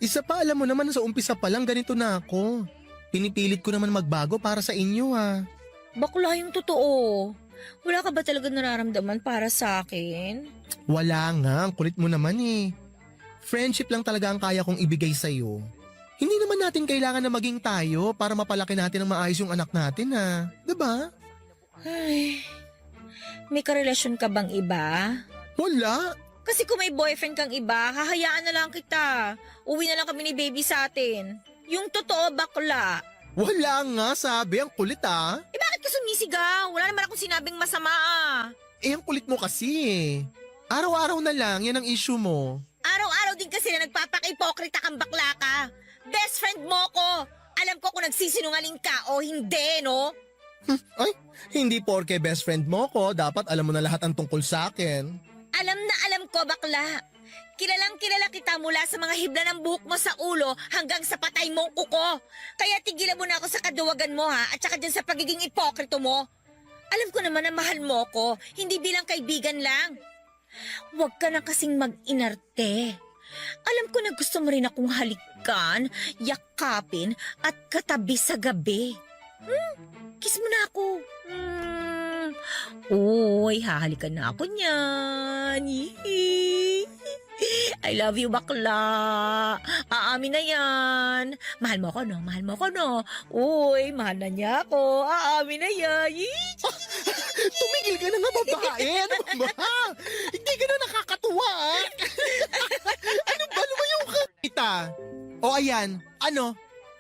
Isa pa, alam mo naman sa umpisa pa lang ganito na ako. Pinipilit ko naman magbago para sa inyo, ha? Bakla yung totoo. Wala ka ba talaga nararamdaman para sa akin? Wala nga, ang kulit mo naman eh. Friendship lang talaga ang kaya kong ibigay sa'yo. Hindi naman natin kailangan na maging tayo para mapalaki natin ang maayos yung anak natin, ha? Diba? Ay, may karelasyon ka bang iba? Wala. Kasi kung may boyfriend kang iba, hahayaan na lang kita. Uwi na lang kami ni baby sa atin. Yung totoo, bakla. Wala nga, sabi. Ang kulit, ah. Bakit ka sumisigaw? Wala naman akong sinabing masama Eh, ang kulit mo kasi eh. Araw-araw na lang, yan ang issue mo. Araw-araw din kasi na nagpapaka-ipokrita kang bakla ka. Best friend mo ko. Alam ko kung nagsisinungaling ka o hindi, no? Ay, hindi porke best friend mo ko, dapat alam mo na lahat ang tungkol sa akin. Alam na alam ko, bakla. Kilalang kilala kita mula sa mga hibla ng buhok mo sa ulo hanggang sa patay mong kuko. Kaya tigilan mo na ako sa kaduwagan mo, ha, at saka dyan sa pagiging ipokrito mo. Alam ko naman na mahal mo ko, hindi bilang kaibigan lang. Huwag ka na kasing mag-inarte. Alam ko na gusto mo rin akong halikan, yakapin at katabi sa gabi. Kiss mo na ako. Uy, hahalikan na ako niyan. Yee. I love you, bakla. Aamin na yan. Mahal mo ako, no? Mahal mo ako, no? Uy, mahal na niya ako. Aamin na yan. Yee. Tumigil ka na nga, babae. Ano ba? Hindi ka na nakakatuwa, ah. Ano ba? Lumayo ka. Kita. O ayan, ano?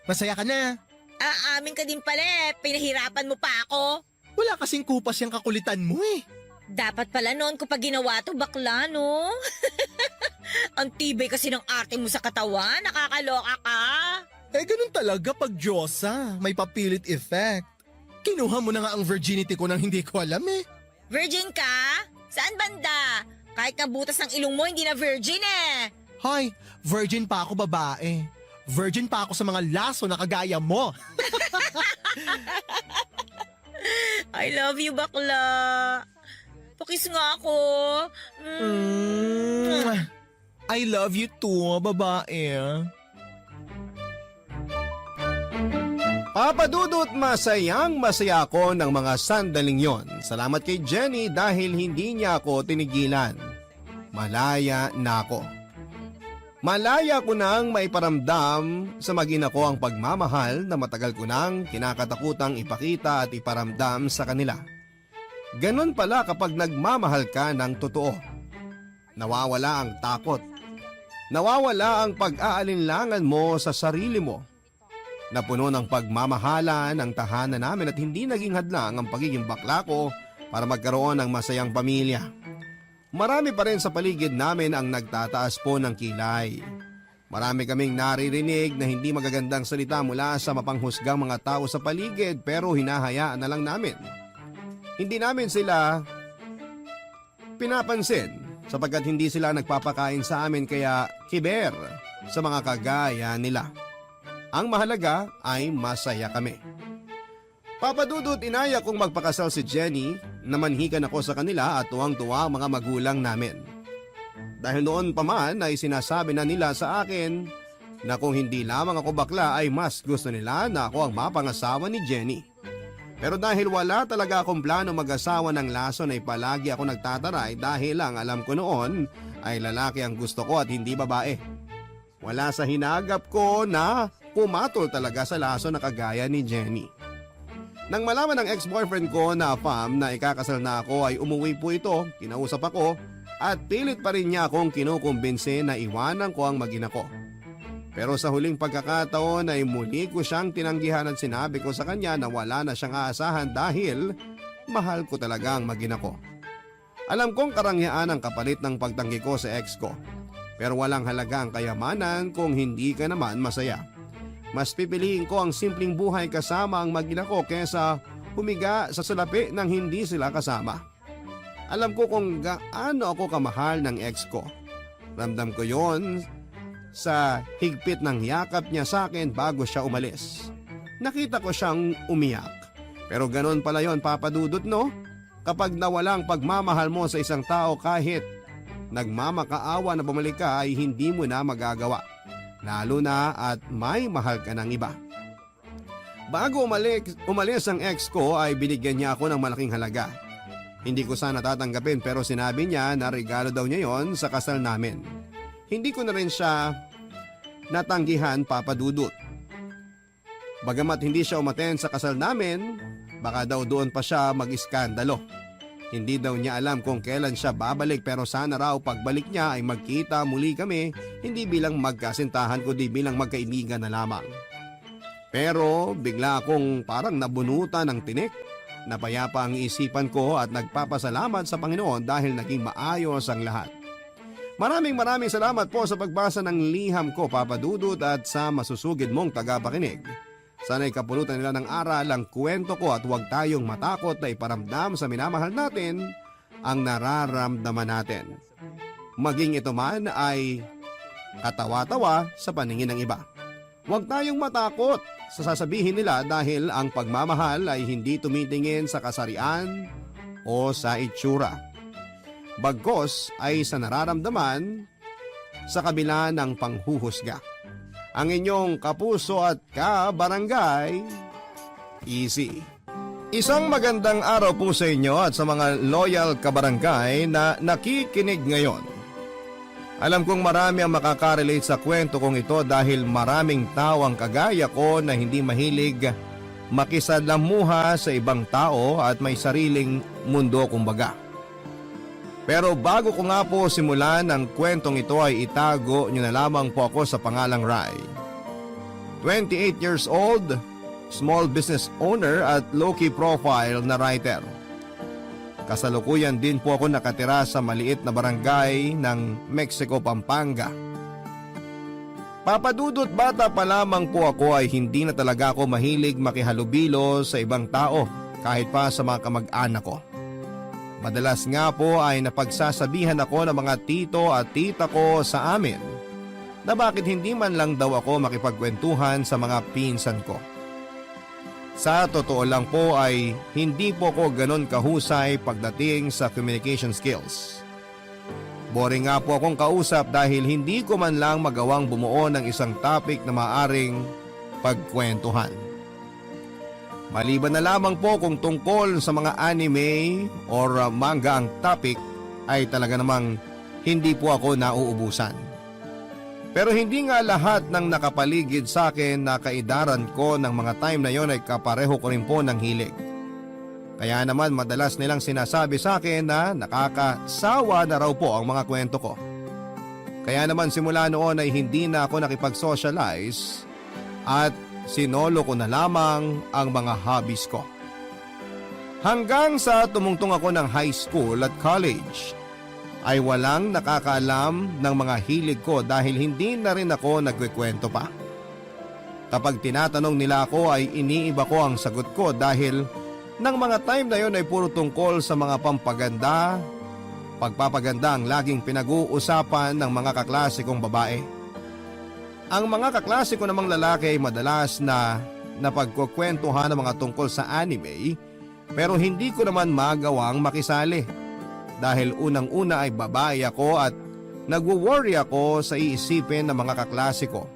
Masaya ka na. Aamin ka din pala eh. Pinahirapan mo pa ako. Wala kasing kupas yung kakulitan mo eh. Dapat pala noon ko pa ginawa to, bakla, no? Ang tibay kasi ng arte mo sa katawan. Nakakaloka ka. Eh ganun talaga pag Diyosa. May papilit effect. Kinuha mo na nga ang virginity ko nang hindi ko alam eh. Virgin ka? Saan banda? Kahit na butas ng ilong mo, hindi na virgin eh. Hoy, virgin pa ako, babae. Virgin pa ako sa mga laso na kagaya mo. I love you, bakla. Pakis nga ako. I love you too, babae. Papa Dudut, masayang masaya ako ng mga sandaling yon. Salamat kay Jenny dahil hindi niya ako tinigilan. Malaya na ako. Malaya ko nang maiparamdam sa mag-ina ko ang pagmamahal na matagal ko nang kinakatakutang ipakita at iparamdam sa kanila. Ganon pala kapag nagmamahal ka ng totoo. Nawawala ang takot. Nawawala ang pag-aalinlangan mo sa sarili mo. Napuno ng pagmamahalan ang tahanan namin at hindi naging hadlang ang pagiging bakla ko para magkaroon ng masayang pamilya. Marami pa rin sa paligid namin ang nagtataas po ng kilay. Marami kaming naririnig na hindi magagandang salita mula sa mapanghusgang mga tao sa paligid pero hinahayaan na lang namin. Hindi namin sila pinapansin sapagkat hindi sila nagpapakain sa amin kaya kiber sa mga kagaya nila. Ang mahalaga ay masaya kami. Papa Dudut, inaya kong magpakasal si Jenny, namanhikan ako sa kanila at tuwang-tuwa ang mga magulang namin. Dahil noon pa man ay sinasabi na nila sa akin na kung hindi lamang ako bakla ay mas gusto nila na ako ang mapangasawa ni Jenny. Pero dahil wala talaga akong plano mag-asawa ng lason ay palagi ako nagtataray dahil ang alam ko noon ay lalaki ang gusto ko at hindi babae. Wala sa hinagap ko na pumatol talaga sa lason na kagaya ni Jenny. Nang malaman ng ex-boyfriend ko na fam na ikakasal na ako ay umuwi po ito, kinausap ako at pilit pa rin niya akong kinukumbinse na iwanan ko ang mag-ina ko. Pero sa huling pagkakataon ay muli ko siyang tinanggihan at sinabi ko sa kanya na wala na siyang aasahan dahil mahal ko talaga ang mag-ina ko. Alam kong karangyaan ang kapalit ng pagtanggi ko sa ex ko. Pero walang halaga ang kayamanan kung hindi ka naman masaya. Mas pipiliin ko ang simpleng buhay kasama ang mag-ina ko kesa humiga sa salapi nang hindi sila kasama. Alam ko kung gaano ako kamahal ng ex ko. Ramdam ko yon sa higpit ng yakap niya sa akin bago siya umalis. Nakita ko siyang umiyak. Pero ganon pala yon, Papa Dudut, no? Kapag nawala ang pagmamahal mo sa isang tao kahit nagmamakaawa na bumalik ka ay hindi mo na magagawa. Lalo na at may mahal ka ng iba. Bago umalis ang ex ko ay binigyan niya ako ng malaking halaga. Hindi ko sana tatanggapin pero sinabi niya na regalo daw niya yon sa kasal namin. Hindi ko na rin siya natanggihan, Papa Dudut. Bagamat hindi siya umaten sa kasal namin, baka daw doon pa siya mag-iskandalo. Hindi daw niya alam kung kailan siya babalik pero sana raw pagbalik niya ay magkita muli kami, hindi bilang magkasintahan kundi bilang magkaibigan na lamang. Pero bigla akong parang nabunutan ng tinik. Napayapa ang isipan ko at nagpapasalamat sa Panginoon dahil naging maayos ang lahat. Maraming salamat po sa pagbasa ng liham ko, Papa Dudut, at sa masusugid mong tagapakinig. Sana'y kapulutan nila ng aral ang kwento ko at huwag tayong matakot na iparamdam sa minamahal natin ang nararamdaman natin. Maging ito man ay katawa-tawa sa paningin ng iba. Huwag tayong matakot sa sasabihin nila dahil ang pagmamahal ay hindi tumitingin sa kasarian o sa itsura. Bagkos ay sa nararamdaman sa kabila ng panghuhusga. Ang inyong kapuso at kabarangay, Easy. Isang magandang araw po sa inyo at sa mga loyal kabarangay na nakikinig ngayon. Alam kong marami ang makaka-relate sa kwento kong ito dahil maraming tao ang kagaya ko na hindi mahilig makisalamuha sa ibang tao at may sariling mundo kumbaga. Pero bago ko nga po simulan ang kwentong ito ay itago nyo na lamang po ako sa pangalang Rai. 28 years old, small business owner at low-key profile na writer. Kasalukuyan din po ako nakatira sa maliit na barangay ng Mexico, Pampanga. Papadudot bata pa lamang po ako ay hindi na talaga ako mahilig makihalubilo sa ibang tao kahit pa sa mga kamag-anak ko. Madalas nga po ay napagsasabihan ako ng mga tito at tita ko sa amin na bakit hindi man lang daw ako makipagkwentuhan sa mga pinsan ko. Sa totoo lang po ay hindi po ko ganon kahusay pagdating sa communication skills. Boring nga po akong kausap dahil hindi ko man lang magawang bumuo ng isang topic na maaring pagkwentuhan. Maliban na lamang po kung tungkol sa mga anime or manga ang topic ay talaga namang hindi po ako nauubusan. Pero hindi nga lahat ng nakapaligid sa akin na kaidaran ko ng mga time na yon ay kapareho ko rin po ng hilig. Kaya naman madalas nilang sinasabi sa akin na nakakasawa na raw po ang mga kwento ko. Kaya naman simula noon ay hindi na ako nakipag-socialize at sinolo ko na lamang ang mga hobbies ko. Hanggang sa tumungtong ako ng high school at college ay walang nakakaalam ng mga hilig ko dahil hindi na rin ako nagkikwento pa. Kapag tinatanong nila ako ay iniiba ko ang sagot ko dahil ng mga time na yon ay puro tungkol sa mga pampaganda, pagpapaganda ang laging pinag-uusapan ng mga kaklase kong babae. Ang mga kaklase ko namang lalaki ay madalas na napagkukwentuhan ng mga tungkol sa anime pero hindi ko naman magawang makisali. Dahil unang-una ay babae ako at nagwo-worry ako sa iisipin ng mga kaklase ko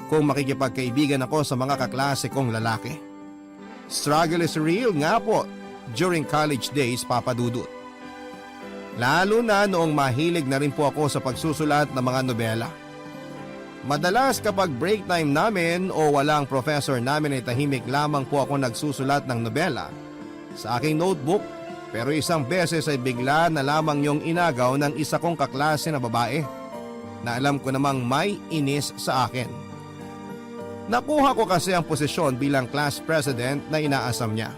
kung makikipagkaibigan ako sa mga kaklase kong lalaki. Struggle is real nga po during college days, Papa Dudut. Lalo na noong mahilig na rin po ako sa pagsusulat ng mga nobela. Madalas kapag break time namin o walang professor namin ay tahimik lamang po ako nagsusulat ng nobela sa aking notebook. Pero isang beses ay bigla na lamang yung inagaw ng isa kong kaklase na babae na alam ko namang may inis sa akin. Nakuha ko kasi ang posisyon bilang class president na inaasam niya.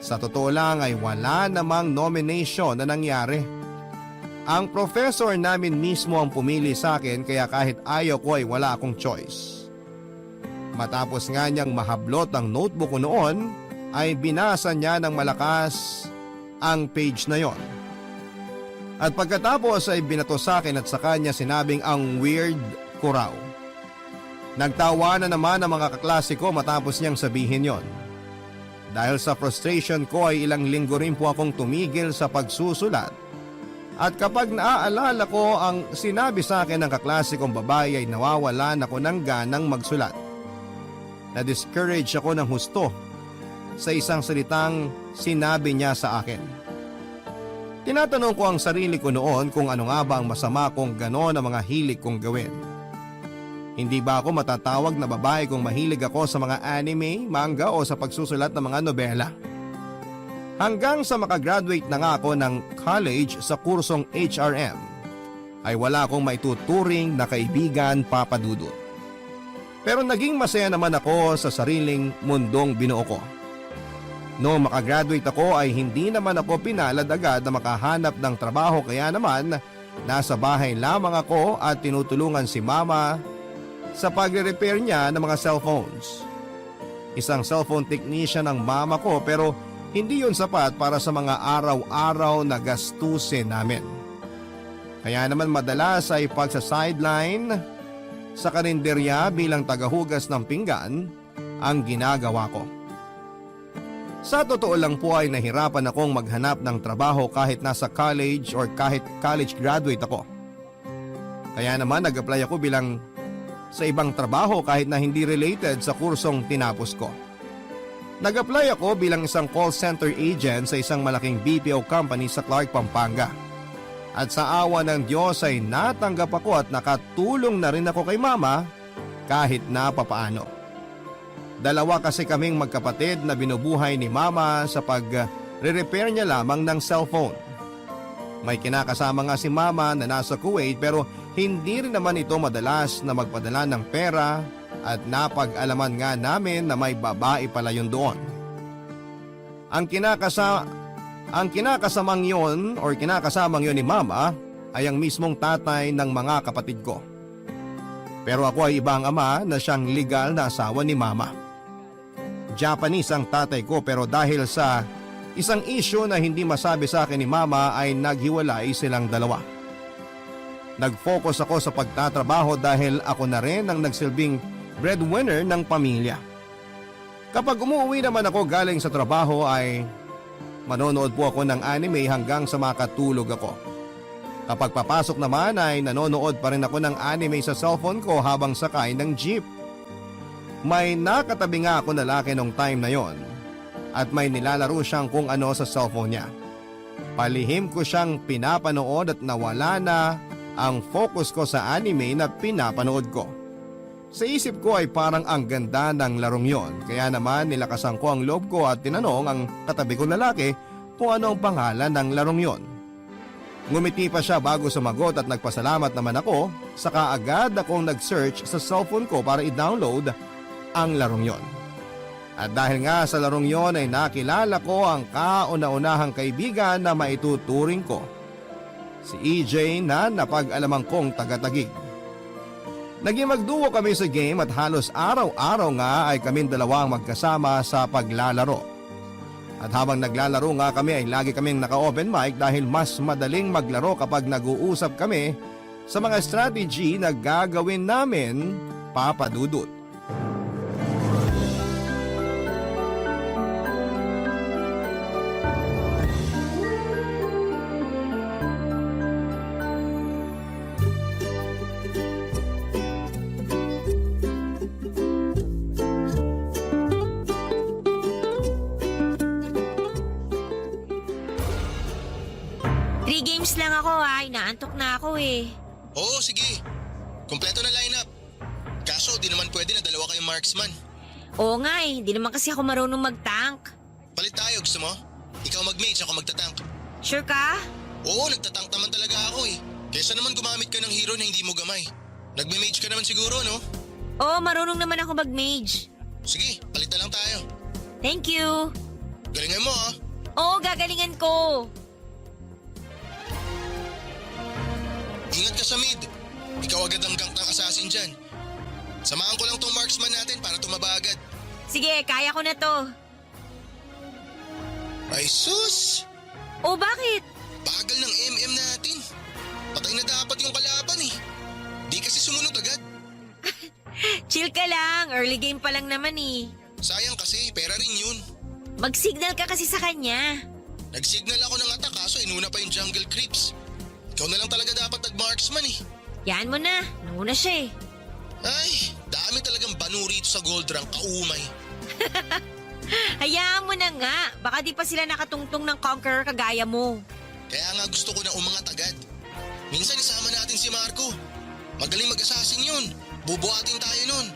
Sa totoo lang ay wala namang nomination na nangyari. Ang professor namin mismo ang pumili sa akin kaya kahit ayaw ko ay wala akong choice. Matapos nga niyang mahablot ang notebook ko noon ay binasa niya ng malakas ang page na yon. At pagkatapos ay binato sa akin at sa kanya sinabing ang weird ko raw. Nagtawa na naman ang mga kaklase ko matapos niyang sabihin yon. Dahil sa frustration ko ay ilang linggo rin po akong tumigil sa pagsusulat. At kapag naaalala ko ang sinabi sa akin ng kaklase kong babae ay nawawalan ako ng ganang magsulat. Na-discourage ako ng husto sa isang salitang sinabi niya sa akin. Tinatanong ko ang sarili ko noon kung ano nga ba ang masama kung gano'n ang mga hilig kong gawin. Hindi ba ako matatawag na babae kung mahilig ako sa mga anime, manga o sa pagsusulat ng mga nobela? Hanggang sa makagraduate na nga ako ng college sa kursong HRM, ay wala akong maituturing na kaibigan, Papa Dudut. Pero naging masaya naman ako sa sariling mundong binuo ko. Noong makagraduate ako ay hindi naman ako pinalad agad na makahanap ng trabaho kaya naman nasa bahay lamang ako at tinutulungan si mama sa pagre-repair niya ng mga cellphones. Isang cellphone technician ang mama ko pero hindi yun sapat para sa mga araw-araw na gastusin namin. Kaya naman madalas ay pagsa-sideline sa karinderya bilang tagahugas ng pinggan ang ginagawa ko. Sa totoo lang po ay nahirapan akong maghanap ng trabaho kahit nasa college or kahit college graduate ako. Kaya naman nag-apply ako bilang sa ibang trabaho kahit na hindi related sa kursong tinapos ko. Nag-apply ako bilang isang call center agent sa isang malaking BPO company sa Clark, Pampanga. At sa awa ng Diyos ay natanggap ako at nakatulong na rin ako kay mama kahit na papaano. Dalawa kasi kaming magkapatid na binubuhay ni mama sa pag-repair niya lamang ng cellphone. May kinakasama nga si mama na nasa Kuwait pero hindi rin naman ito madalas na magpadala ng pera at napag-alaman nga namin na may babae pala yun doon. Ang kinakasamang yun ni mama ay ang mismong tatay ng mga kapatid ko. Pero ako ay ibang ama na siyang legal na asawa ni mama. Japanese ang tatay ko pero dahil sa isang issue na hindi masabi sa akin ni mama ay naghiwalay silang dalawa. Nag-focus ako sa pagtatrabaho dahil ako na rin ang nagsilbing breadwinner ng pamilya. Kapag umuwi naman ako galing sa trabaho ay manonood po ako ng anime hanggang sa makatulog ako. Kapag papasok naman ay nanonood pa rin ako ng anime sa cellphone ko habang sakay ng jeep. May nakatabi nga ako na lalaki nung time na yon at may nilalaro siyang kung ano sa cellphone niya. Palihim ko siyang pinapanood at nawala na ang focus ko sa anime na pinapanood ko. Sa isip ko ay parang ang ganda ng larong yon, kaya naman nilakasan ko ang loob ko at tinanong ang katabi kong lalaki kung ano ang pangalan ng larong yon. Ngumiti pa siya bago sumagot at nagpasalamat naman ako, saka agad akong nag-search sa cellphone ko para i-download ang larong yon. At dahil nga sa larong yon ay nakilala ko ang kauna-unahang kaibigan na maituturing ko, si EJ na napag-alaman kong taga-Taguig. Naging magduo kami sa game at halos araw-araw nga ay kaming dalawang magkasama sa paglalaro. At habang naglalaro nga kami ay lagi kaming naka-open mic dahil mas madaling maglaro kapag nag-uusap kami sa mga strategy na gagawin namin, Papa Dudut. Games lang ako ha, inaantok na ako eh. Oo, sige. Kompleto na lineup. Kaso di naman pwede na dalawa kayong marksman. Oo nga eh, hindi naman kasi ako marunong mag-tank. Palit tayo, gusto mo? Ikaw mag-mage, ako magtatank. Sure ka? Oo, nagtatank naman talaga ako eh. Kesa naman gumamit ka ng hero na hindi mo gamay. Nagme-mage ka naman siguro, no? Oo, marunong naman ako mag-mage. Sige, palit na lang tayo. Thank you. Galingan mo ha. Oo, gagalingan ko. Ingat ka sa mid. Ikaw agad ang gank ng assassin dyan. Samahan ko lang tong marksman natin para tumaba agad. Sige, kaya ko na to. Ay sus! Oh, bakit? Bagal ng MM natin. Patay na dapat yung kalaban eh. Di kasi sumunod agad. Chill ka lang, early game pa lang naman eh. Sayang kasi, pera rin yun. Mag-signal ka kasi sa kanya. Nag-signal ako ng attack kaso inuna pa yung jungle creeps. Ikaw na lang talaga dapat nag-marksman eh. Yan mo na, nanguna siya eh. Ay, dami talagang banu rito sa gold rank, kaumay. Hayaan mo na nga, baka di pa sila nakatungtong ng conqueror kagaya mo. Kaya nga gusto ko na umangat agad. Minsan isama natin si Marco. Magaling mag-assassin yun. Bubuhatin tayo nun.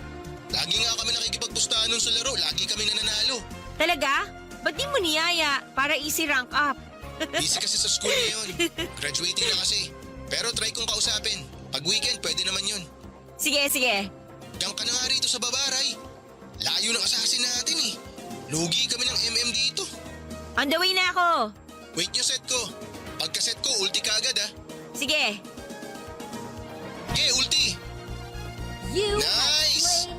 Lagi nga kami nakikipagpustahan nun sa laro, lagi kami nananalo. Talaga? Ba't di mo niyaya para easy rank up? Busy kasi sa school ngayon. Graduating na kasi. Pero try kong kausapin. Pag weekend, pwede naman yun. Sige, sige. Diyan ka na nga rito sa Babaray. Layo ng assassin natin eh. Lugi kami ng MM dito. On the way na ako. Wait yung set ko. Pagka-set ko, ulti ka agad ah. Sige. Okay, ulti. Nice!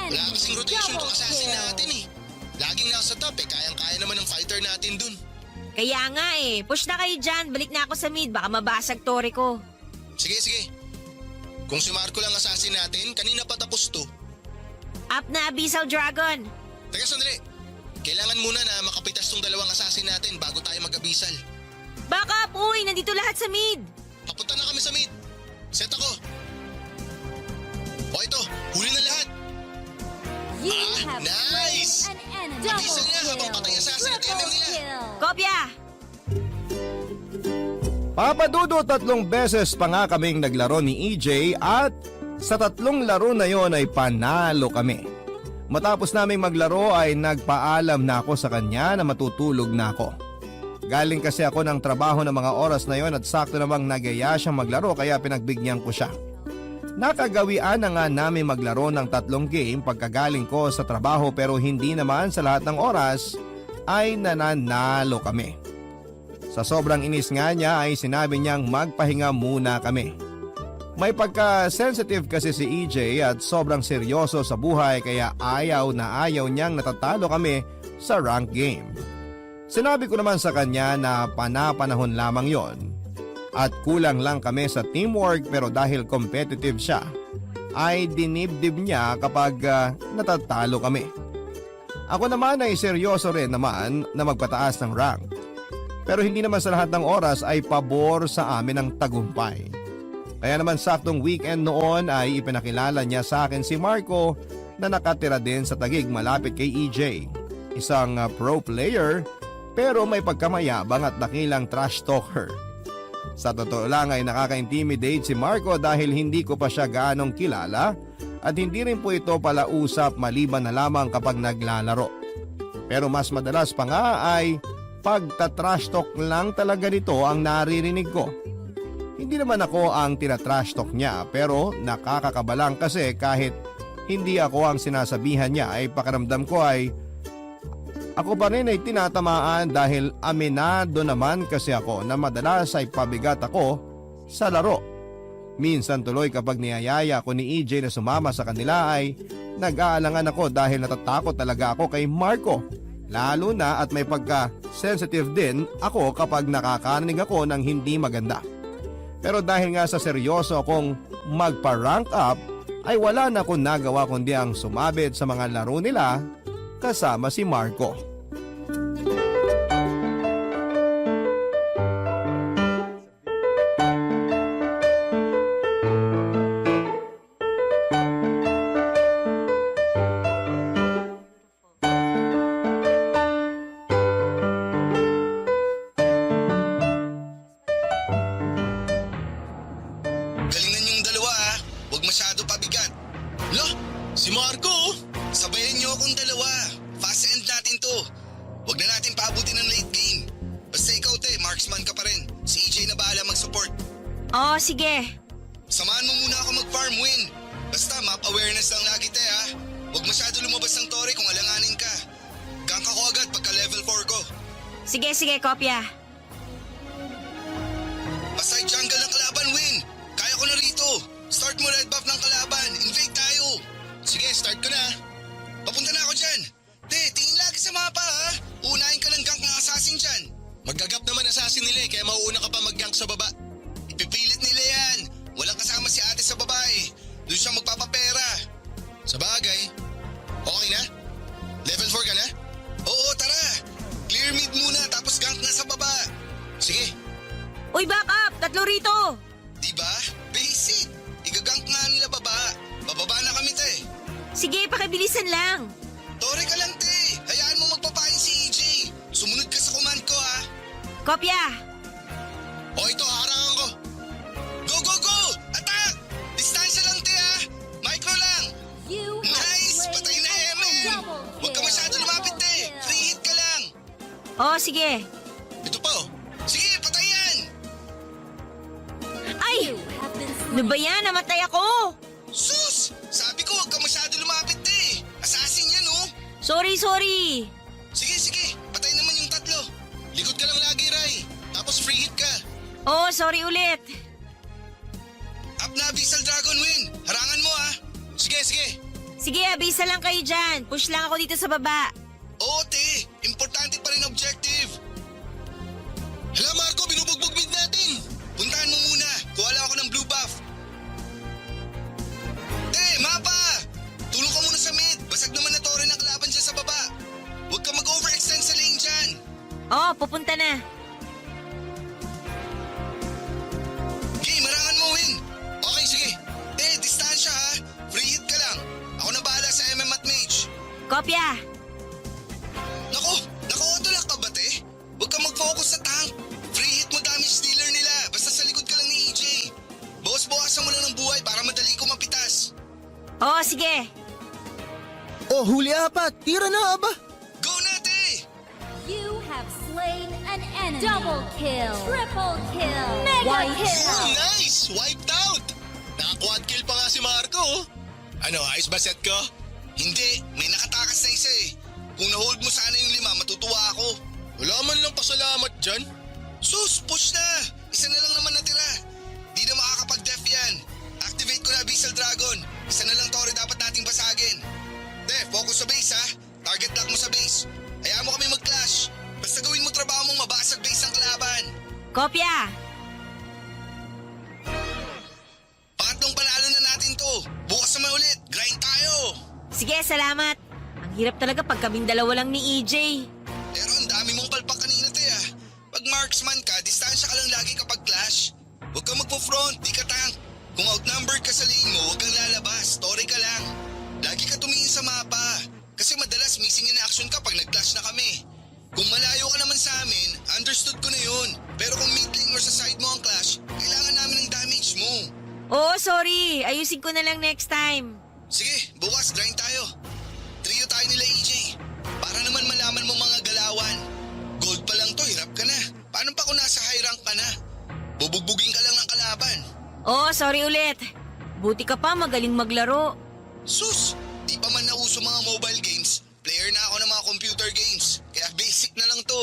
Wala kasing rotation tong assassin natin eh. Laging nasa top eh. Kayang-kaya naman ng fighter natin dun. Kaya nga eh, push na kayo dyan. Balik na ako sa mid, baka mabasag tore ko. Sige, sige. Kung si Marco lang assassin natin, kanina pa tapos to. Up na Abyssal Dragon. Teka sandali. Kailangan muna na makapitas tong dalawang assassin natin bago tayo mag-abisal. Back up! Uy, nandito lahat sa mid. Papunta na kami sa mid. Set ako. O ito, huli na lahat. Nice! Mabilisan niya habang patay assassin at MM nila. Kopya! Papadudo 3 beses pa nga kaming naglaro ni EJ at sa 3 laro na yon ay panalo kami. Matapos naming maglaro ay nagpaalam na ako sa kanya na matutulog na ako. Galing kasi ako ng trabaho ng mga oras na yon at sakto namang nagaya siyang maglaro kaya pinagbigyan ko siya. Nakagawian na nga namin maglaro ng 3 game pagkagaling ko sa trabaho pero hindi naman sa lahat ng oras ay nananalo kami. Sa sobrang inis nga niya ay sinabi niyang magpahinga muna kami. May pagka-sensitive kasi si EJ at sobrang seryoso sa buhay kaya ayaw na ayaw niyang natatalo kami sa rank game. Sinabi ko naman sa kanya na panapanahon lamang yon at kulang lang kami sa teamwork pero dahil competitive siya ay dinibdib niya kapag natatalo kami. Ako naman ay seryoso rin naman na magpataas ng rank. Pero hindi naman sa lahat ng oras ay pabor sa amin ang tagumpay. Kaya naman saktong weekend noon ay ipinakilala niya sa akin si Marco na nakatira din sa Taguig malapit kay EJ. Isang pro player pero may pagkamayabang at dakilang trash talker. Sa totoo lang ay nakaka-intimidate si Marco dahil hindi ko pa siya gaanong kilala at hindi rin po ito pala usap maliban na lamang kapag naglalaro. Pero mas madalas pa nga ay pagta-trash talk lang talaga nito ang naririnig ko. Hindi naman ako ang tina-trash talk niya pero nakakakabalang kasi kahit hindi ako ang sinasabihan niya ay pakiramdam ko ay ako pa rin ay tinatamaan dahil aminado naman kasi ako na madalas ay pabigat ako sa laro. Minsan tuloy kapag niyayaya ko ni EJ na sumama sa kanila ay nag-aalangan ako dahil natatakot talaga ako kay Marco. Lalo na at may pagka-sensitive din ako kapag nakakarinig ako ng hindi maganda. Pero dahil nga sa seryoso akong magpa-rank up ay wala na akong nagawa kundi ang sumabit sa mga laro nila kasama si Marco. Galingan yung dalawa ha. Huwag masyado pabigat. Lo, si Marco oh. Sabayan niyo akong dalawa. Fast end natin to. Huwag na natin paabutin ng late game. Basta ikaw te, marksman ka pa rin. Si EJ na bahala mag-support. Oh, sige. Samahan mo muna ako mag-farm win. Basta map awareness lang lagi te ha. Huwag masyado lumabas ng tore kung alanganin ka. Gank ako agad pagka level 4 ko. Sige, kopya. Basta jungle ng kalaban win. Kaya ko na rito. Start mo red buff ng kalaban. Invade tayo. Sige, start ko na. Papunta na ako dyan. Tingin lagi sa mapa ha. Unahin ka ng gank ng assassin dyan. Magagap naman assassin nila kaya mauuna ka pa mag-gank sa baba. Ipipilit nila yan. Walang kasama si ate sa babae. Doon siya magpapapera. Sa bagay. Okay na? Level 4 ka na? Oo, tara. Clear mid muna tapos gank na sa baba. Sige. Uy, back up! 3 rito! Diba? Basic. Igagank nga nila baba. Bababa na kami te. Sige, pakibilisan lang. Tore ka lang te. Hayaan mo magpapain si EJ. Sumunod ka sa command ko ha. Kopya! O ito, harangan ko. Go, go, go! Attack! Distansya lang te ha. Micro lang. Nice! Patay na MM. Huwag ka masyado lumapit te. Free hit ka lang. Oh, sige. Ito pa oh. Sige, patay yan. Ay! Ano ba yan? Namatay ako! Sus! Sabi ko huwag ka masyado lumapit te. Assassin yan oh. Sorry. Sige, sige. Patay naman yung 3. Likod ka lang lagi, Rai. Tapos free hit ka. Oh, sorry ulit. Up na Abyssal Dragon Win. Harangan mo ha. Sige, sige. Sige, abisa lang kayo dyan. Push lang ako dito sa baba. Oo, te. Importante pa rin objective. Hala, Marco. Binubugbog mid natin. Puntahan mo muna. Kuha lang ako ng blue buff. Te, mapa! Tulong ka muna sa mid. Basag naman na tore ng kalaban dyan sa baba. Huwag ka mag-overextend sa lane dyan. Oh, pupunta na. Okay, marangan mo, Win. Okay, sige. Te, distansya ha. Free hit ka lang. Ako na bahala sa MM at Mage. Kopya! Naku, autolock ka ba, te? Huwag ka mag-focus sa tank. Free hit mo damage dealer nila, basta sa likod ka lang ni EJ. Bawas-bawasan mo lang ng buhay para madali ko mapitas. Oo, sige. Oh, huli apat. Tira na, aba. Go na, te! You have slain an enemy. Double kill. Triple kill. Mega kill. Nice! Wiped out! Naka-quad kill pa nga si Marco. Ano, ayos ba set ko? Hindi, may nakatakas na isa eh. Kung na-hold mo sana yung 5, matutuwa ako. Wala man lang pasalamat dyan. Sus, push na! Isa na lang naman natira. Di na makakapag-def yan. Activate ko na Abyssal Dragon. Isa na lang Tori dapat nating basagin. Focus sa base ha. Target lock mo sa base. Hayaan mo kami mag-clash. Basta gawin mo trabaho mong mabasag base ang kalaban. Kopya! Pangatlong panalo na natin to. Bukas naman ulit. Grind tayo. Sige, salamat. Ang hirap talaga pag kaming dalawa lang ni EJ. Pero ang dami mong palpak kanina te ah. Pag marksman ka, distansya ka lang lagi kapag clash. Huwag kang magpo-front, di ka tank. Kung outnumbered ka sa lane mo, huwag kang lalabas. Story ka lang. Lagi ka tumingin sa mapa. Kasi madalas missing in action ka pag nag-clash na kami. Kung malayo ka naman sa amin, understood ko na yun. Pero kung mid lane or sa side mo ang clash, kailangan namin ng damage mo. Oo, sorry. Ayusin ko na lang next time. Sige, bukas grind tayo. Trio tayo nila EJ. Para naman malaman mo mga galawan. Gold pa lang to, hirap ka na. Paano pa kung nasa high rank ka na? Bubugbugin ka lang ng kalaban. Oo, sorry ulit. Buti ka pa, magaling maglaro. Sus! Di pa man nauso mga mobile games. Player na ako ng mga computer games. Kaya basic na lang to.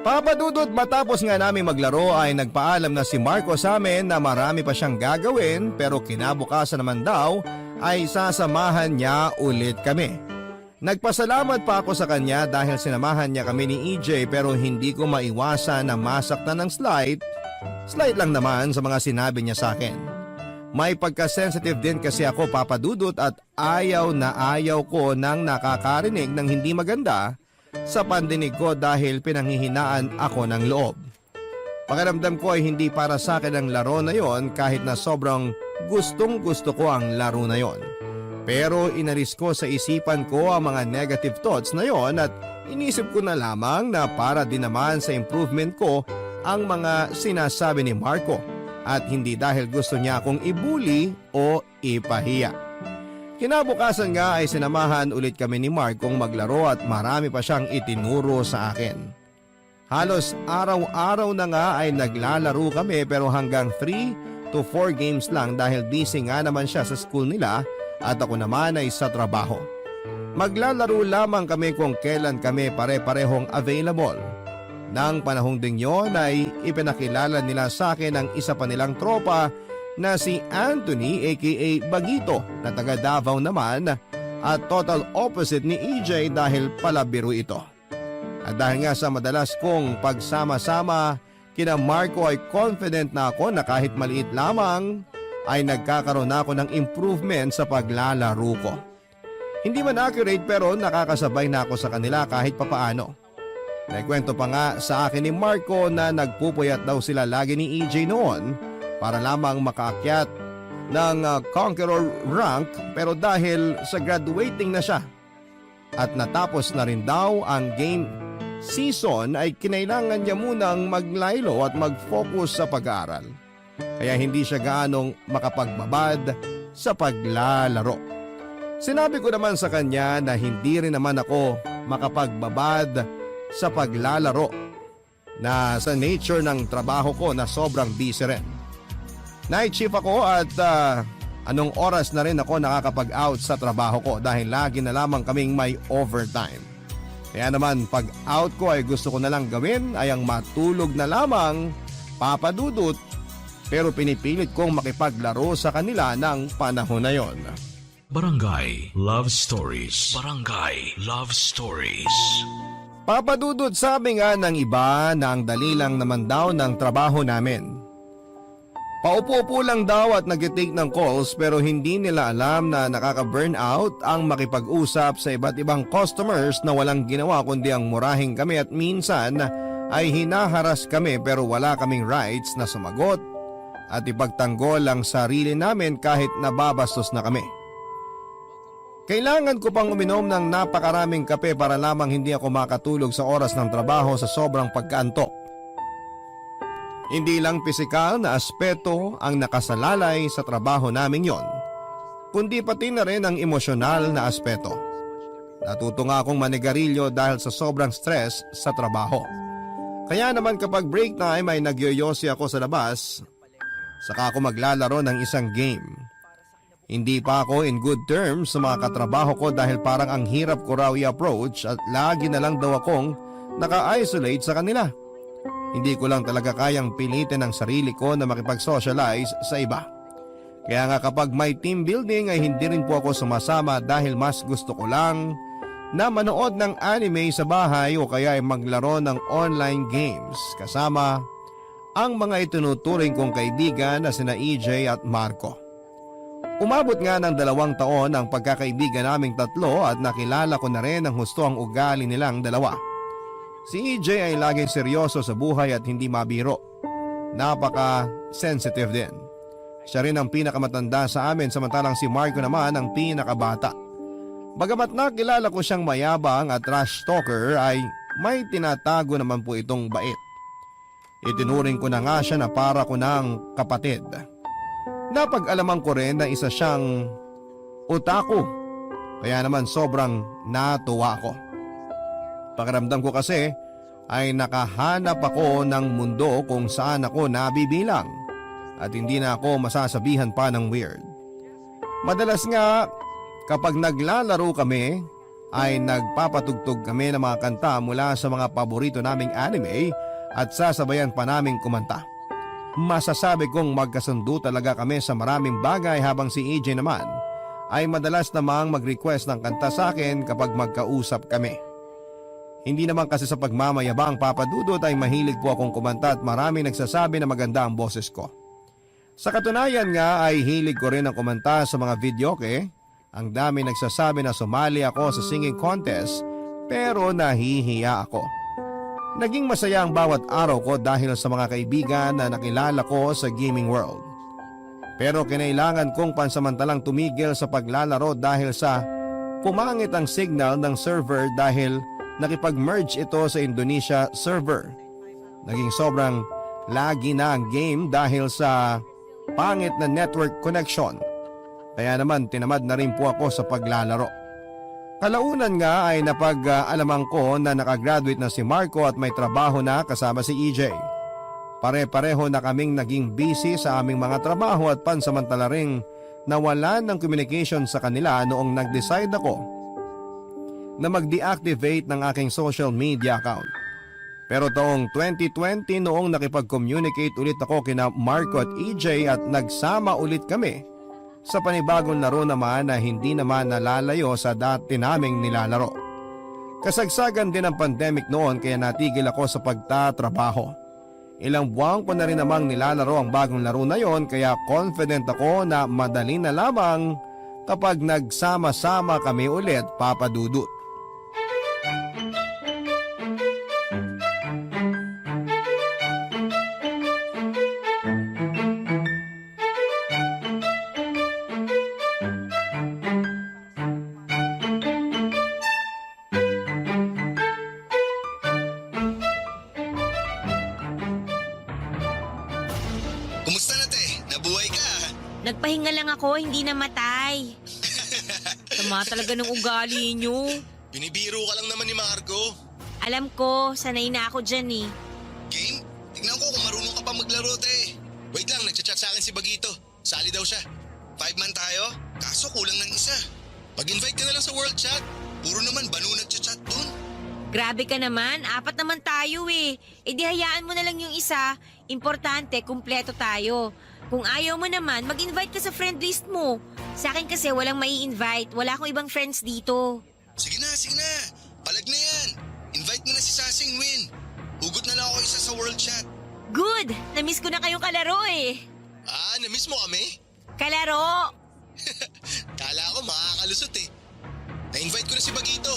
Papa Dudut, matapos nga namin maglaro ay nagpaalam na si Marco sa amin na marami pa siyang gagawin pero kinabukasan naman daw ay sasamahan niya ulit kami. Nagpasalamat pa ako sa kanya dahil sinamahan niya kami ni EJ pero hindi ko maiwasan na masaktan ng slight lang naman sa mga sinabi niya sa akin. May pagka-sensitive din kasi ako, Papa Dudut, at ayaw na ayaw ko nang nakakarinig ng hindi maganda sa pandinig ko dahil pinanghihinaan ako ng loob. Pakiramdam ko ay hindi para sa akin ang laro na yon kahit na sobrang gustong gusto ko ang laro na yon. Pero inalis ko sa isipan ko ang mga negative thoughts na yon at inisip ko na lamang na para din naman sa improvement ko ang mga sinasabi ni Marco at hindi dahil gusto niya akong ibuli o ipahiya. Kinabukasan nga ay sinamahan ulit kami ni Marcong maglaro at marami pa siyang itinuro sa akin. Halos araw-araw na nga ay naglalaro kami pero hanggang 3 to 4 games lang dahil busy nga naman siya sa school nila at ako naman ay sa trabaho. Maglalaro lamang kami kung kailan kami pare-parehong available. Nang panahong ding yon ay ipinakilala nila sa akin ang isa pa nilang tropa na si Anthony aka Bagito na taga Davao naman at total opposite ni EJ dahil palabiro ito. At dahil nga sa madalas kong pagsama-sama kina Marco ay confident na ako na kahit maliit lamang ay nagkakaroon na ako ng improvement sa paglalaro ko. Hindi man accurate pero nakakasabay na ako sa kanila kahit papaano. Naikwento pa nga sa akin ni Marco na nagpupuyat daw sila lagi ni EJ noon para lamang makaakyat ng Conqueror rank pero dahil sa graduating na siya at natapos na rin daw ang game season ay kinailangan niya munang maglaylo at mag-focus sa pag-aaral. Kaya hindi siya gaanong makapagbabad sa paglalaro. Sinabi ko naman sa kanya na hindi rin naman ako makapagbabad sa paglalaro na sa nature ng trabaho ko na sobrang busy rin. Night shift ako at anong oras na rin ako nakakapag-out sa trabaho ko dahil lagi na lamang kaming may overtime. Kaya naman pag out ko ay gusto ko na lang gawin ay ang matulog na lamang, Papa Dudut, pero pinipilit kong makipaglaro sa kanila ng panahon na yon. Barangay Love Stories. Barangay Love Stories. Papa Dudut, sabi nga ng iba na ang dali lang naman daw ng trabaho namin. Paupo-upo lang daw at nag-take ng calls pero hindi nila alam na nakaka-burnout ang makipag-usap sa iba't ibang customers na walang ginawa kundi ang murahin kami at minsan ay hinaharas kami pero wala kaming rights na sumagot at ipagtanggol ang sarili namin kahit nababastos na kami. Kailangan ko pang uminom ng napakaraming kape para lamang hindi ako makatulog sa oras ng trabaho sa sobrang pagkaantok. Hindi lang pisikal na aspeto ang nakasalalay sa trabaho namin yon, kundi pati na rin ang emosyonal na aspeto. Natuto nga akong manigarilyo dahil sa sobrang stress sa trabaho. Kaya naman kapag break time ay nagyoyosi ako sa labas, saka ako maglalaro ng isang game. Hindi pa ako in good terms sa mga katrabaho ko dahil parang ang hirap ko raw i-approach at lagi na lang daw akong naka-isolate sa kanila. Hindi ko lang talaga kayang pilitin ang sarili ko na makipag-socialize sa iba. Kaya nga kapag may team building ay hindi rin po ako sumasama dahil mas gusto ko lang na manood ng anime sa bahay o kaya ay maglaro ng online games kasama ang mga itinuturing kong kaibigan na sina EJ at Marco. Umabot nga ng 2 taon ang pagkakaibigan naming tatlo at nakilala ko na rin ang husto ang ugali nilang dalawa. Si EJ ay laging seryoso sa buhay at hindi mabiro. Napaka-sensitive din. Siya rin ang pinakamatanda sa amin samantalang si Marco naman ang pinakabata. Bagamat nakilala ko siyang mayabang at trash talker ay may tinatago naman po itong bait. Itinuring ko na nga siya na para ko ng kapatid. Napag-alaman ko rin na isa siyang otaku. Kaya naman sobrang natuwa ko. Pakiramdam ko kasi ay nakahanap ako ng mundo kung saan ako nabibilang at hindi na ako masasabihan pa ng weird. Madalas nga kapag naglalaro kami ay nagpapatugtog kami ng mga kanta mula sa mga paborito naming anime at sasabayan pa naming kumanta. Masasabi kong magkasundo talaga kami sa maraming bagay habang si EJ naman ay madalas namang mag-request ng kanta sa akin kapag magkausap kami. Hindi naman kasi sa pagmamayabang Papa Dudut ay mahilig po akong kumanta at marami nagsasabi na maganda ang boses ko. Sa katunayan nga ay hilig ko rin ang kumanta sa mga videoke. Ang dami nagsasabi na sumali ako sa singing contest pero nahihiya ako. Naging masaya ang bawat araw ko dahil sa mga kaibigan na nakilala ko sa gaming world. Pero kinailangan kong pansamantalang tumigil sa paglalaro dahil sa pumangit ang signal ng server dahil nakipag-merge ito sa Indonesia server. Naging sobrang lagi na ang game dahil sa pangit na network connection. Kaya naman tinamad na rin po ako sa paglalaro. Kalaunan nga ay napag-alaman ko na nakagraduate na si Marco at may trabaho na kasama si EJ. Pare-pareho na kaming naging busy sa aming mga trabaho at pansamantala ring nawalan ng communication sa kanila noong nag-decide ako na mag-deactivate ng aking social media account. Pero taong 2020 noong nakipag-communicate ulit ako kina Marco at EJ at nagsama ulit kami sa panibagong laro naman na hindi naman nalalayo sa dati naming nilalaro. Kasagsagan din ang pandemic noon kaya natigil ako sa pagtatrabaho. Ilang buwan ko na rin namang nilalaro ang bagong laro na yon kaya confident ako na madali na lamang kapag nagsama-sama kami ulit, Papa Dudut. Kumusta na, te? Nabuhay ka, ha? Nagpahinga lang ako, hindi namatay. Tama talaga ng ugali nyo. Binibiro ka lang naman ni Marco. Alam ko, sanay na ako dyan eh. Game? Tignan ko kung marunong ka pa maglaro, te. Wait lang, nagchat-chat sa akin si Bagito. Sali daw siya. 5-man tayo, kaso kulang ng isa. Pag-invite ka na lang sa world chat. Puro naman banu nagchat-chat dun. Grabe ka naman, 4 naman tayo eh. E di hayaan mo na lang yung isa. Importante, kumpleto tayo. Kung ayaw mo naman, mag-invite ka sa friend list mo. Sa akin kasi walang mai-invite. Wala akong ibang friends dito. Sige na, sige na. Palag na yan. Invite mo na si Sasing Win. Hugot na lang ako isa sa world chat. Good! Namiss ko na kayong kalaro eh. Ah, namiss mo kami? Kalaro! Kala ko makakalusot eh. Na-invite ko na si Bagito.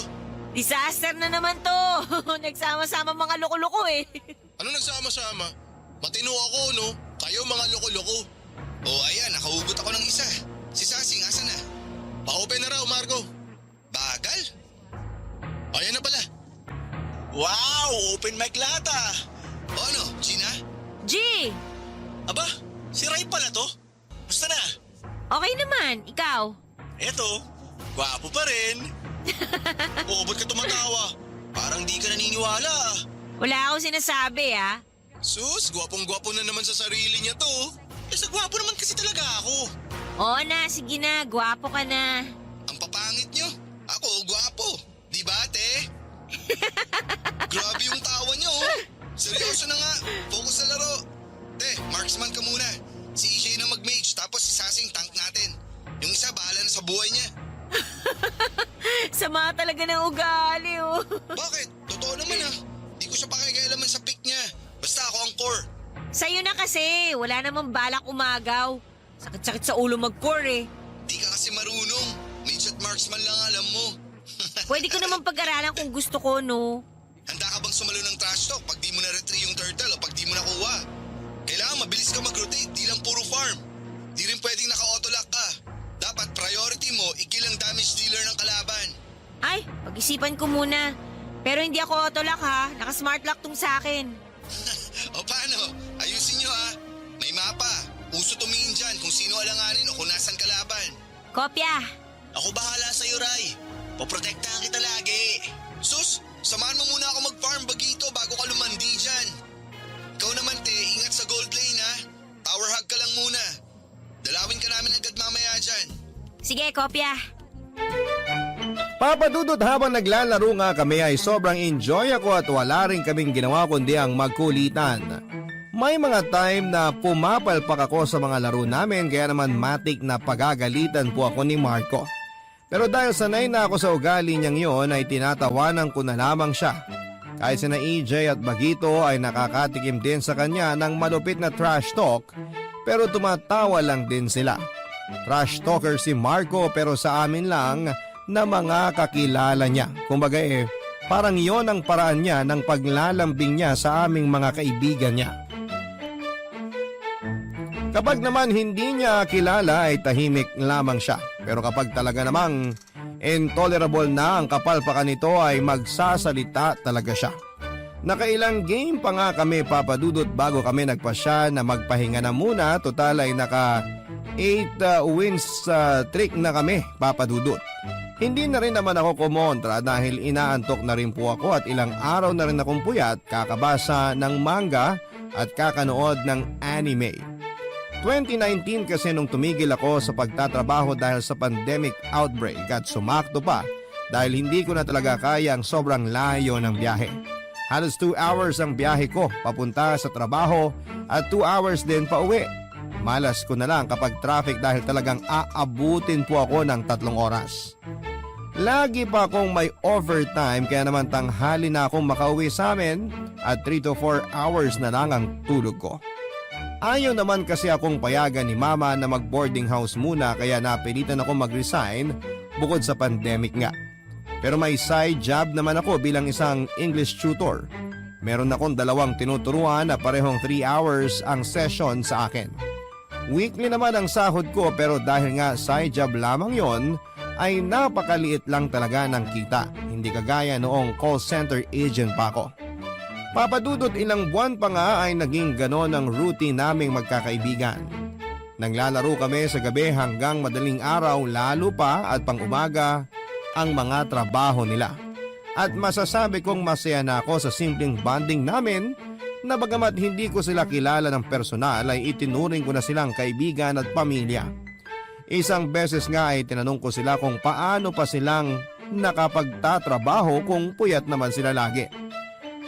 Disaster na naman to. Nagsama-sama mga loko-loko eh. Ano nagsama-sama? Matino ako, no? Kayo mga loko-loko. Oh, ayan, nakahugot ako ng isa. Si Sasing, asa na? Pa-open na raw, Marco. open mic lahat ah. O ano, Gina? G! Aba, si Ray pala to. Basta na. Okay naman, ikaw? Eto, gwapo pa rin. Oo, ba't ka tumatawa? Parang di ka naniniwala ah. Wala akong sinasabi ah. Sus, gwapong-gwapo na naman sa sarili niya to. Eh sa gwapo naman kasi talaga ako. Oo na, sige na, gwapo ka na. Ang papangit niyo. Ako, gwapo. Di ba, te? Grabe yung tawa niyo, oh. Seryoso na nga. Focus sa laro. Te, marksman ka muna. Si EJ na mag-mage, tapos si Sasing tank natin. Yung isa, bahala na sa buhay niya. Sama talaga ng ugali oh. Bakit? Totoo naman ah. Di ko siya pakikialaman sa pick niya. Basta ako ang core. Sa'yo na kasi, wala namang balak umagaw. Sakit-sakit sa ulo mag-core eh. Di ka kasi marunong. Mage at marksman lang alam mo. Pwede ko naman pag-aralan kung gusto ko, no? Handa ka bang sumalo ng trash talk pag di mo na-retrieve yung turtle o pag di mo nakuha? Kailangan mabilis ka mag-rotate, di lang puro farm. Di rin pwedeng naka-autolock ka. Dapat priority mo, i-kill ang damage dealer ng kalaban. Ay, pag-isipan ko muna. Pero hindi ako autolock ha, naka-smart lock tong sa akin. O paano? Ayusin nyo ha. May mapa. Uso tumingin dyan kung sino alanganin o kung nasan kalaban. Kopya. Ako bahala sa'yo, Ray. Poprotektahan kita lagi. Sus, samahan mo muna ako mag-farm bagito bago ka lumandi dyan. Ikaw naman, te, ingat sa gold lane ha. Tower hug ka lang muna. Dalawin ka namin agad mamaya dyan. Sige, kopya. Papadudot habang naglalaro nga kami ay sobrang enjoy ako at wala rin kaming ginawa kundi ang magkulitan. May mga time na pumapalpak ako sa mga laro namin kaya naman matik na pagagalitan po ako ni Marco. Pero dahil sanay na ako sa ugali niyang yon ay tinatawanan ko na lamang siya. Kahit sina EJ at Bagito ay nakakatikim din sa kanya ng malupit na trash talk pero tumatawa lang din sila. Trash talker si Marco pero sa amin lang na mga kakilala niya. Kumbaga parang yon ang paraan niya ng paglalambing niya sa aming mga kaibigan niya. Kapag naman hindi niya kilala ay tahimik lamang siya. Pero kapag talaga namang intolerable na ang kapalpakan nito ay magsasalita talaga siya. Nakailang game pa nga kami papadudot bago kami nagpasya na magpahinga na muna. Total ay naka 8 wins streak na kami papadudot. Hindi na rin naman ako kumontra dahil inaantok na rin po ako at ilang araw na rin akong puyat kakabasa ng manga at kakanood ng anime. 2019 kasi nung tumigil ako sa pagtatrabaho dahil sa pandemic outbreak at sumakto pa dahil hindi ko na talaga kaya ang sobrang layo ng biyahe. Halos 2 hours ang biyahe ko papunta sa trabaho at 2 hours din pa uwi. Malas ko na lang kapag traffic dahil talagang aabutin po ako ng 3 oras. Lagi pa akong may overtime kaya naman tanghali na akong makauwi sa amin at 3 to 4 hours na lang ang tulog ko. Ayaw naman kasi akong payagan ni mama na mag-boarding house muna kaya napilitan ako mag-resign bukod sa pandemic nga. Pero may side job naman ako bilang isang English tutor. Meron akong 2 tinuturuan na parehong 3 hours ang session sa akin. Weekly naman ang sahod ko pero dahil nga side job lamang yon ay napakaliit lang talaga ng kita. Hindi kagaya noong call center agent pa ako. Papadudot ilang buwan pa nga ay naging ganon ang routine naming magkakaibigan. Naglalaro kami sa gabi hanggang madaling araw lalo pa at pang-umaga ang mga trabaho nila. At masasabi kong masaya na ako sa simpleng bonding namin na bagamat hindi ko sila kilala ng personal ay itinuring ko na silang kaibigan at pamilya. Isang beses nga ay tinanong ko sila kung paano pa silang nakapagtatrabaho kung puyat naman sila lagi.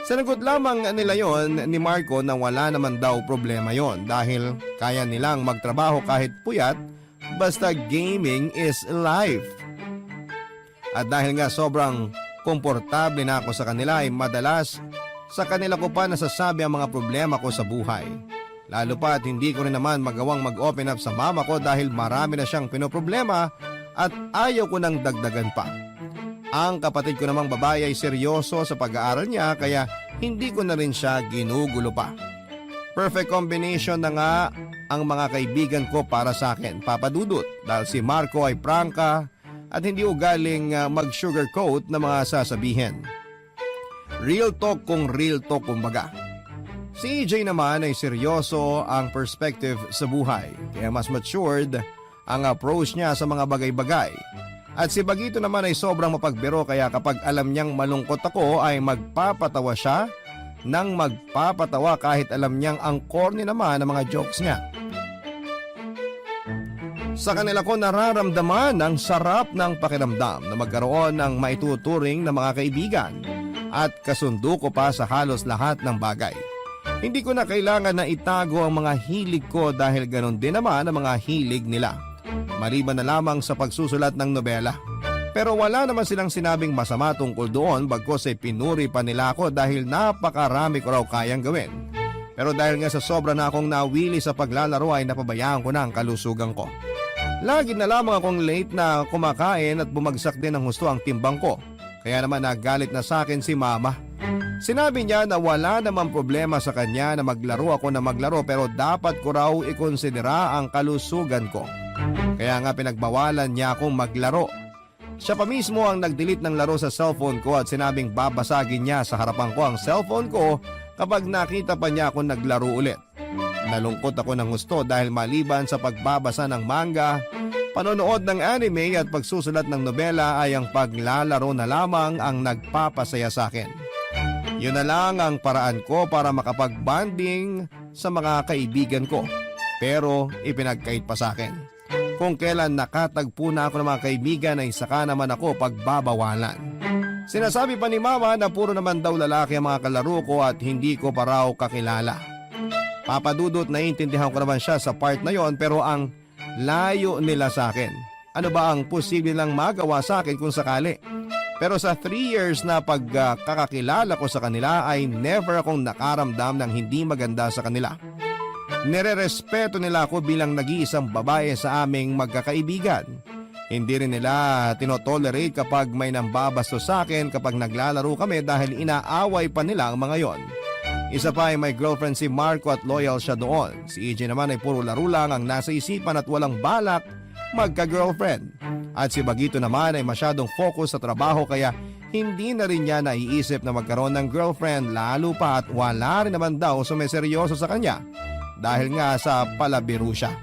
Sanagot lamang nila yon ni Marco na wala naman daw problema yon dahil kaya nilang magtrabaho kahit puyat basta gaming is life. At dahil nga sobrang komportable na ako sa kanila ay madalas sa kanila ko pa nasasabi ang mga problema ko sa buhay. Lalo pa at hindi ko rin naman magawang mag-open up sa mama ko dahil marami na siyang pinoproblema at ayaw ko nang dagdagan pa. Ang kapatid ko namang babae ay seryoso sa pag-aaral niya kaya hindi ko na rin siya ginugulo pa. Perfect combination na nga ang mga kaibigan ko para sa akin, papadudot, dahil si Marco ay prangka at hindi ugaling mag-sugarcoat na mga sasabihin. Real talk kung real talk kumbaga. Si EJ naman ay seryoso ang perspective sa buhay, kaya mas matured ang approach niya sa mga bagay-bagay. At si Bagito naman ay sobrang mapagbiro, kaya kapag alam niyang malungkot ako ay magpapatawa siya nang magpapatawa kahit alam niyang ang corny naman ng mga jokes niya. Sa kanila ko nararamdaman ang sarap ng pakiramdam na magkaroon ng maituturing na mga kaibigan at kasundo ko pa sa halos lahat ng bagay. Hindi ko na kailangan na itago ang mga hilig ko dahil ganon din naman ang mga hilig nila. Maliban na lamang sa pagsusulat ng nobela. Pero wala naman silang sinabing masama tungkol doon, bagkus ay pinuri pa nila ako dahil napakarami ko raw kayang gawin. Pero dahil nga sa sobra na akong nawili sa paglalaro ay napabayaan ko na ang kalusugan ko. Lagi na lamang akong late na kumakain at bumagsak din ng husto ang timbang ko. Kaya naman nagalit na sa akin si mama. Sinabi niya na wala namang problema sa kanya na maglaro ako na maglaro, pero dapat ko raw ikonsidera ang kalusugan ko. Kaya nga pinagbawalan niya akong maglaro. Siya pa mismo ang nag-delete ng laro sa cellphone ko at sinabing babasagin niya sa harapan ko ang cellphone ko kapag nakita pa niya akong naglaro ulit. Nalungkot ako ng gusto dahil maliban sa pagbabasa ng manga, panonood ng anime at pagsusulat ng nobela ay ang paglalaro na lamang ang nagpapasaya sa akin. Yun na lang ang paraan ko para makapag-bonding sa mga kaibigan ko, pero ipinagkait pa sa akin. Kung kailan nakatagpo na ako ng mga kaibigan ay saka naman ako pagbabawalan. Sinasabi pa ni mama na puro naman daw lalaki ang mga kalaro ko at hindi ko pa raw kakilala. Papadudot, naiintindihan ko naman siya sa part na yon, pero ang layo nila sa akin. Ano ba ang posible lang magawa sa akin kung sakali? Pero sa 3 years na pagkakakilala ko sa kanila ay never akong nakaramdam ng hindi maganda sa kanila. Nire-respeto nila ako bilang nag-iisang babae sa aming magkakaibigan. Hindi rin nila tinotolerate kapag may nambabasto sa akin kapag naglalaro kami dahil inaaway pa nila ang mga yon. Isa pa ay may girlfriend si Marco at loyal siya doon. Si EJ naman ay puro laro lang ang nasa isipan at walang balak magka-girlfriend. At si Bagito naman ay masyadong focus sa trabaho kaya hindi na rin niya naiisip na magkaroon ng girlfriend, lalo pa at wala rin naman daw sumeseryoso sa kanya. Dahil nga sa palabiro siya.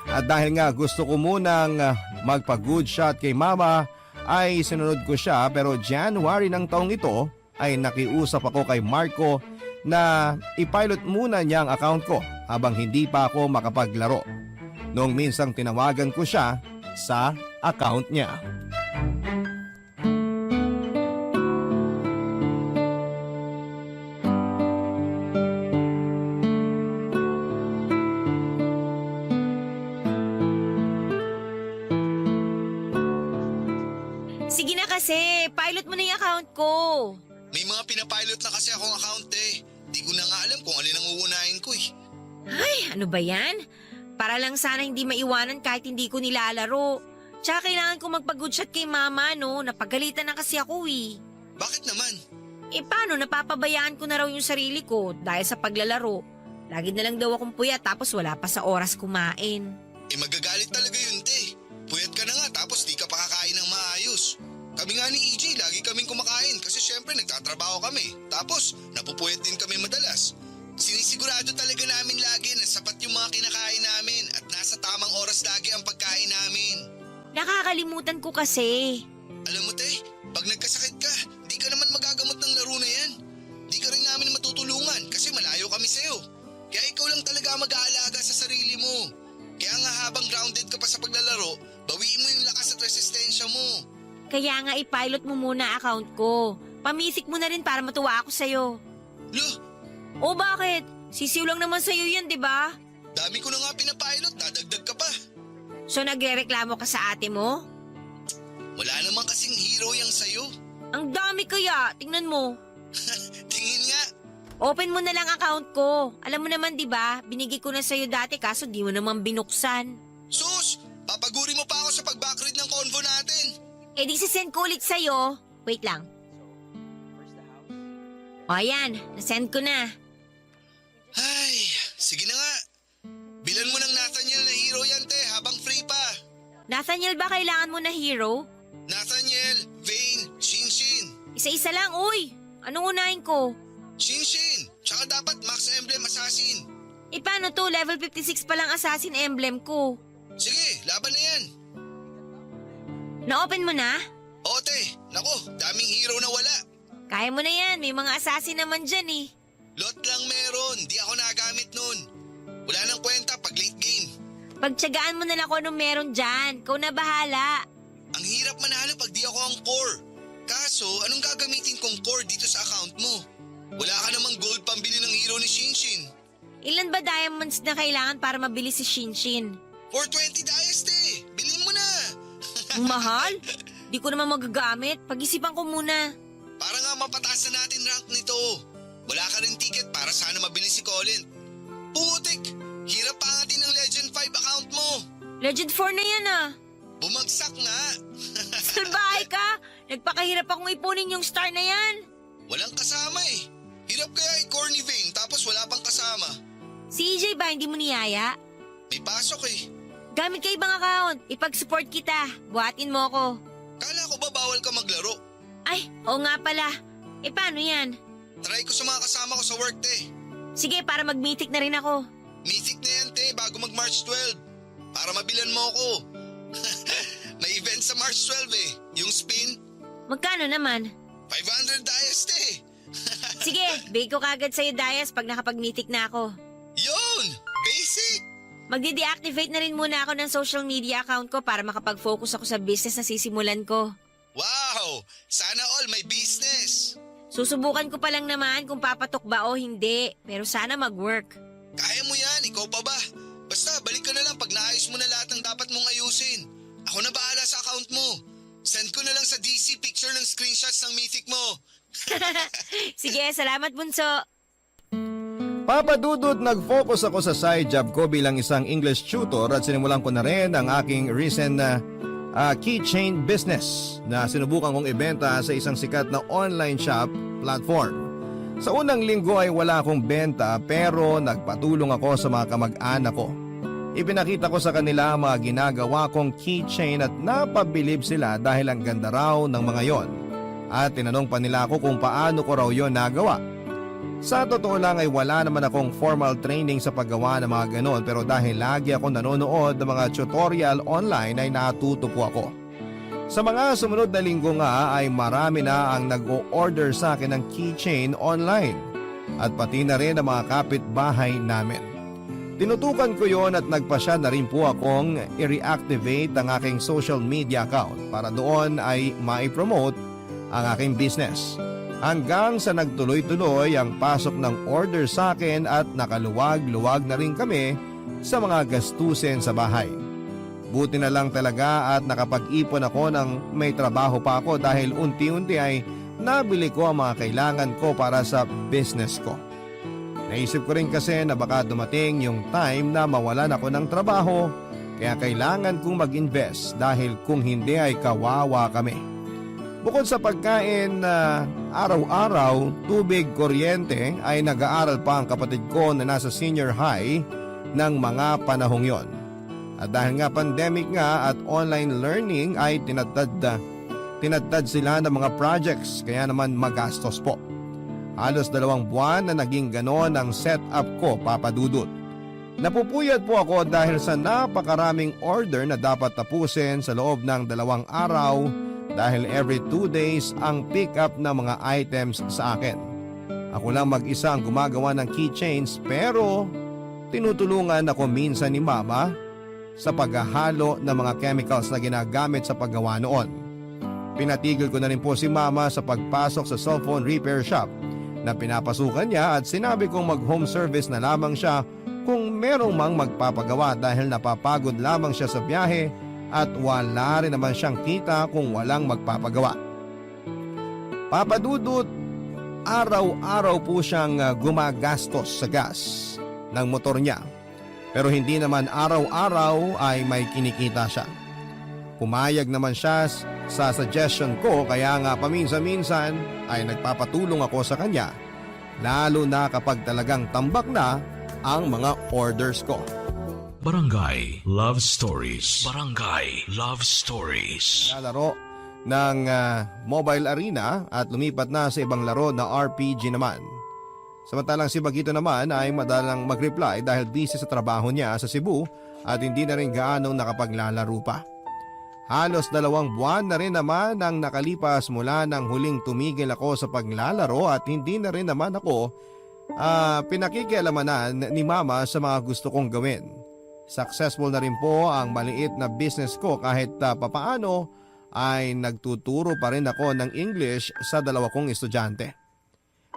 At dahil nga gusto ko munang magpa-good shot kay mama ay sinunod ko siya, pero January ng taong ito ay nakiusap ako kay Marco na ipilot muna niya ang account ko habang hindi pa ako makapaglaro. Noong minsang tinawagan ko siya sa account niya. Sige na kasi, pilot mo na yung account ko. May mga pinapilot na kasi akong account eh. Di ko na nga alam kung alin ang uunahin ko eh. Ay, ano ba yan? Para lang sana hindi maiwanan kahit hindi ko nilalaro. Tsaka kailangan ko magpag-good shot kay mama, no? Napagalitan na kasi ako eh. Bakit naman? Eh paano, napapabayaan ko na raw yung sarili ko dahil sa paglalaro. Lagi na lang daw akong puyat tapos wala pa sa oras kumain. Eh magagalit talaga yun, te. Puyat ka na nga tapos di ka pa kakain ng maayos. Kami nga ni EJ, lagi kaming kumakain kasi syempre nagtatrabaho kami. Tapos napupuyat din kami madalas. Sinisigurado talaga namin lagi na sapat yung mga kinakain namin at nasa tamang oras lagi ang pagkain namin. Nakakalimutan ko kasi. Alam mo, te, pag nagkasakit ka, di ka naman magagamot ng laro na yan. Di ka rin namin matutulungan kasi malayo kami sa'yo. Kaya ikaw lang talaga mag-aalaga sa sarili mo. Kaya nga habang grounded ka pa sa paglalaro, bawiin mo yung lakas at resistensya mo. Kaya nga ipilot mo muna account ko. Pamisik mo na rin para matuwa ako sa'yo. Lo, O bakit? Sisiw lang naman sa'yo yan, di ba? dami ko na nga pinapilot, dadagdag ka pa. So nagrereklamo ka sa ate mo? Wala naman kasing hero yang sa'yo. Ang dami kaya, tingnan mo. Tingin nga. Open mo na lang account ko. Alam mo naman, di ba? Binigay ko na sa'yo dati kaso di mo naman binuksan. Sus, papaguri mo pa ako sa pag-backread ng convo natin. Eh di sisend ko ulit sa'yo. Wait lang. O ayan, nasend ko na. Ay, sige na nga. Bilan mo ng Nathaniel na hero yan, te, habang free pa. Nathaniel ba kailangan mo na hero? Nathaniel, Vane, Shinshin. Isa-isa lang, uy! Anong unahin ko? Shinshin! Tsaka dapat Max Emblem Assassin. Paano to? Level 56 pa lang assassin emblem ko. Sige, laban na yan. Na-open mo na? Ote, nako, daming hero na wala. Kaya mo na yan. May mga assassin naman dyan eh. Lot lang meron, di ako nagamit nun. Wala nang kwenta pag late game. Pagtsagaan mo na lang kung anong meron dyan. Ikaw na bahala. Ang hirap manalo pag di ako ang core. Kaso, anong gagamitin kong core dito sa account mo? Wala ka namang gold pambili ng hero ni Shinshin. Ilan ba diamonds na kailangan para mabili si Shinshin? 420 Dynasty! Bilhin mo na! Ang mahal? Di ko naman magagamit. Pag-isipan ko muna. Para nga mapataas na natin rank nito. Wala ka rin ticket para sana mabili si Colin. Putik! Hirap pangatin ng Legend 5 account mo. Legend 4 na yan ah. Bumagsak nga. Salbahay ka! Nagpakahirap akong ipunin yung star na yan. Walang kasama eh. Hirap kaya i-core ni Vayne tapos wala pang kasama. Si EJ ba hindi mo niyaya? May pasok eh. Gamit ka ibang account. Ipag-support kita. Buhatin mo ako. Kala ko ba bawal ka maglaro? Ay, oo nga pala. Paano yan? Try ko sa mga kasama ko sa work, te. Sige, para mag-mythic na rin ako. Mythic na yan, te, bago mag-March 12. Para mabilan mo ako. May event sa March 12 eh. Yung spin, Magkano naman? 500 Dayas, te. Sige, bigay ko kagad sa'yo, Dayas, pag nakapag-mythic na ako. Yun! Basic! Magde-deactivate na rin muna ako ng social media account ko para makapag-focus ako sa business na sisimulan ko. Wow! Sana all may business. Susubukan ko pa lang naman kung papatok ba o hindi, pero sana mag-work. Kaya mo yan, ikaw pa ba? Basta balik ka na lang pag naayos mo na lahat ng dapat mong ayusin. Ako na bahala sa account mo. Send ko na lang sa DC picture ng screenshots ng Mythic mo. Sige, salamat bunso. Papa Dudut, nag-focus ako sa side job ko bilang isang English tutor at sinimulan ko na rin ang aking recent keychain business na sinubukan kong ibenta sa isang sikat na online shop platform. Sa unang linggo ay wala akong benta pero nagpatulong ako sa mga kamag-anak ko. Ipinakita ko sa kanila ang mga ginagawa kong keychain at napabilib sila dahil ang ganda raw ng mga yon. At tinanong pa nila ako kung paano ko raw yon nagawa. Sa totoo lang ay wala naman akong formal training sa paggawa ng mga ganon pero dahil lagi ako nanonood ng mga tutorial online ay natuto po ako. Sa mga sumunod na linggo nga ay marami na ang nag-o-order sa akin ng keychain online at pati na rin ang mga kapitbahay namin. Tinutukan ko yon at nagpasya na rin po akong i-reactivate ang aking social media account para doon ay ma-promote ang aking business. Hanggang sa nagtuloy-tuloy ang pasok ng order sa akin at nakaluwag-luwag na rin kami sa mga gastusin sa bahay. Buti na lang talaga at nakapag-ipon ako ng may trabaho pa ako dahil unti-unti ay nabili ko ang mga kailangan ko para sa business ko. Naisip ko rin kasi na baka dumating yung time na mawalan ako ng trabaho kaya kailangan kong mag-invest dahil kung hindi ay kawawa kami. Bukod sa pagkain na araw-araw, tubig, kuryente ay nag-aaral pa ang kapatid ko na nasa senior high ng mga panahong yon. At dahil nga pandemic nga at online learning ay tinadtad sila ng mga projects kaya naman magastos po. Halos 2 buwan na naging ganon ang setup ko, Papa Dudut. Napupuyat po ako dahil sa napakaraming order na dapat tapusin sa loob ng 2 araw dahil every 2 days ang pick up ng mga items sa akin. Ako lang mag-isa ang gumagawa ng keychains pero tinutulungan ako minsan ni Mama sa paghahalo ng mga chemicals na ginagamit sa paggawa noon. Pinatigil ko na rin po si Mama sa pagpasok sa cellphone repair shop na pinapasukan niya at sinabi kong mag-home service na lamang siya kung merong mang magpapagawa dahil napapagod lamang siya sa biyahe at wala rin naman siyang kita kung walang magpapagawa. Papa Dudut, araw-araw po siyang gumagastos sa gas ng motor niya. Pero hindi naman araw-araw ay may kinikita siya. Pumayag naman siya sa suggestion ko kaya nga paminsan-minsan ay nagpapatulong ako sa kanya lalo na kapag talagang tambak na ang mga orders ko. Barangay Love Stories. Barangay Love Stories. Lalaro ng mobile arena at lumipat na sa ibang laro na RPG naman. Samantalang si Bagito naman ay madalang mag-reply dahil busy sa trabaho niya sa Cebu at hindi na rin gaanong nakapaglalaro pa. Halos 2 buwan na rin naman ang nakalipas mula nang huling tumigil ako sa paglalaro at hindi na rin naman ako pinakikialamanan ni Mama sa mga gusto kong gawin. Successful na rin po ang maliit na business ko kahit papaano ay nagtuturo pa rin ako ng English sa 2 kong estudyante.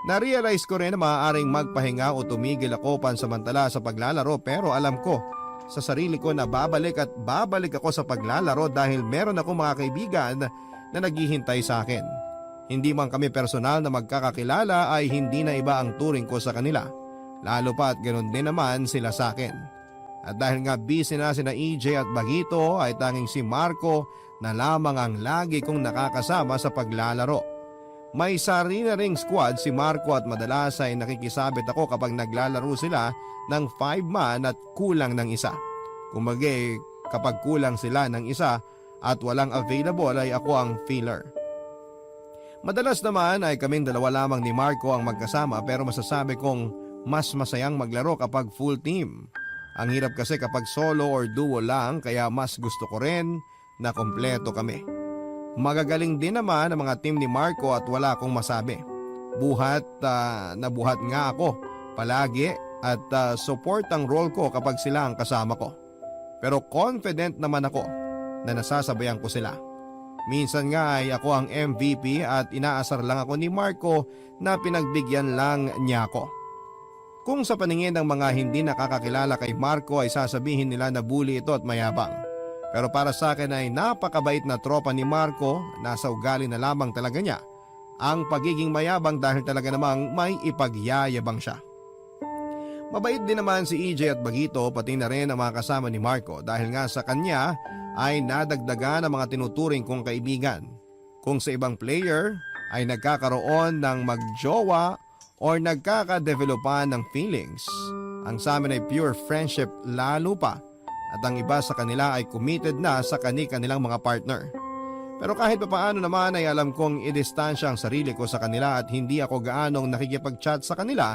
Na-realize ko rin na maaaring magpahinga o tumigil ako pansamantala sa paglalaro pero alam ko sa sarili ko na babalik ako sa paglalaro dahil meron akong mga kaibigan na naghihintay sa akin. Hindi man kami personal na magkakakilala ay hindi na iba ang turing ko sa kanila. Lalo pa at ganoon din naman sila sa akin. At dahil nga busy na sina EJ at Bagito ay tanging si Marco na lamang ang lagi kong nakakasama sa paglalaro. May sarili na ring squad si Marco at madalas ay nakikisabit ako kapag naglalaro sila ng 5-man at kulang ng isa. Kumbaga kapag kulang sila ng isa at walang available ay ako ang filler. Madalas naman ay kaming 2 lamang ni Marco ang magkasama pero masasabi kong mas masayang maglaro kapag full team. Ang hirap kasi kapag solo or duo lang kaya mas gusto ko rin na kompleto kami. Magagaling din naman ang mga team ni Marco at wala akong masabi. Buhat nga ako palagi at support ang role ko kapag sila ang kasama ko. Pero confident naman ako na nasasabayan ko sila. Minsan nga ay ako ang MVP at inaasar lang ako ni Marco na pinagbigyan lang niya ako. Kung sa paningin ng mga hindi nakakakilala kay Marco ay sasabihin nila na bully ito at mayabang. Pero para sa akin ay napakabait na tropa ni Marco, nasa ugali na lamang talaga niya ang pagiging mayabang dahil talaga namang may ipagyayabang siya. Mabait din naman si EJ at Bagito pati na rin ang mga kasama ni Marco dahil nga sa kanya ay nadagdagan ang mga tinuturing kong kaibigan. Kung sa ibang player ay nagkakaroon ng magjowa or nagkakadevelopan ng feelings, ang sa amin ay pure friendship lalo pa at ang iba sa kanila ay committed na sa kanilang mga partner. Pero kahit papaano naman ay alam kong idistansya ang sarili ko sa kanila at hindi ako gaanong nakikipag-chat sa kanila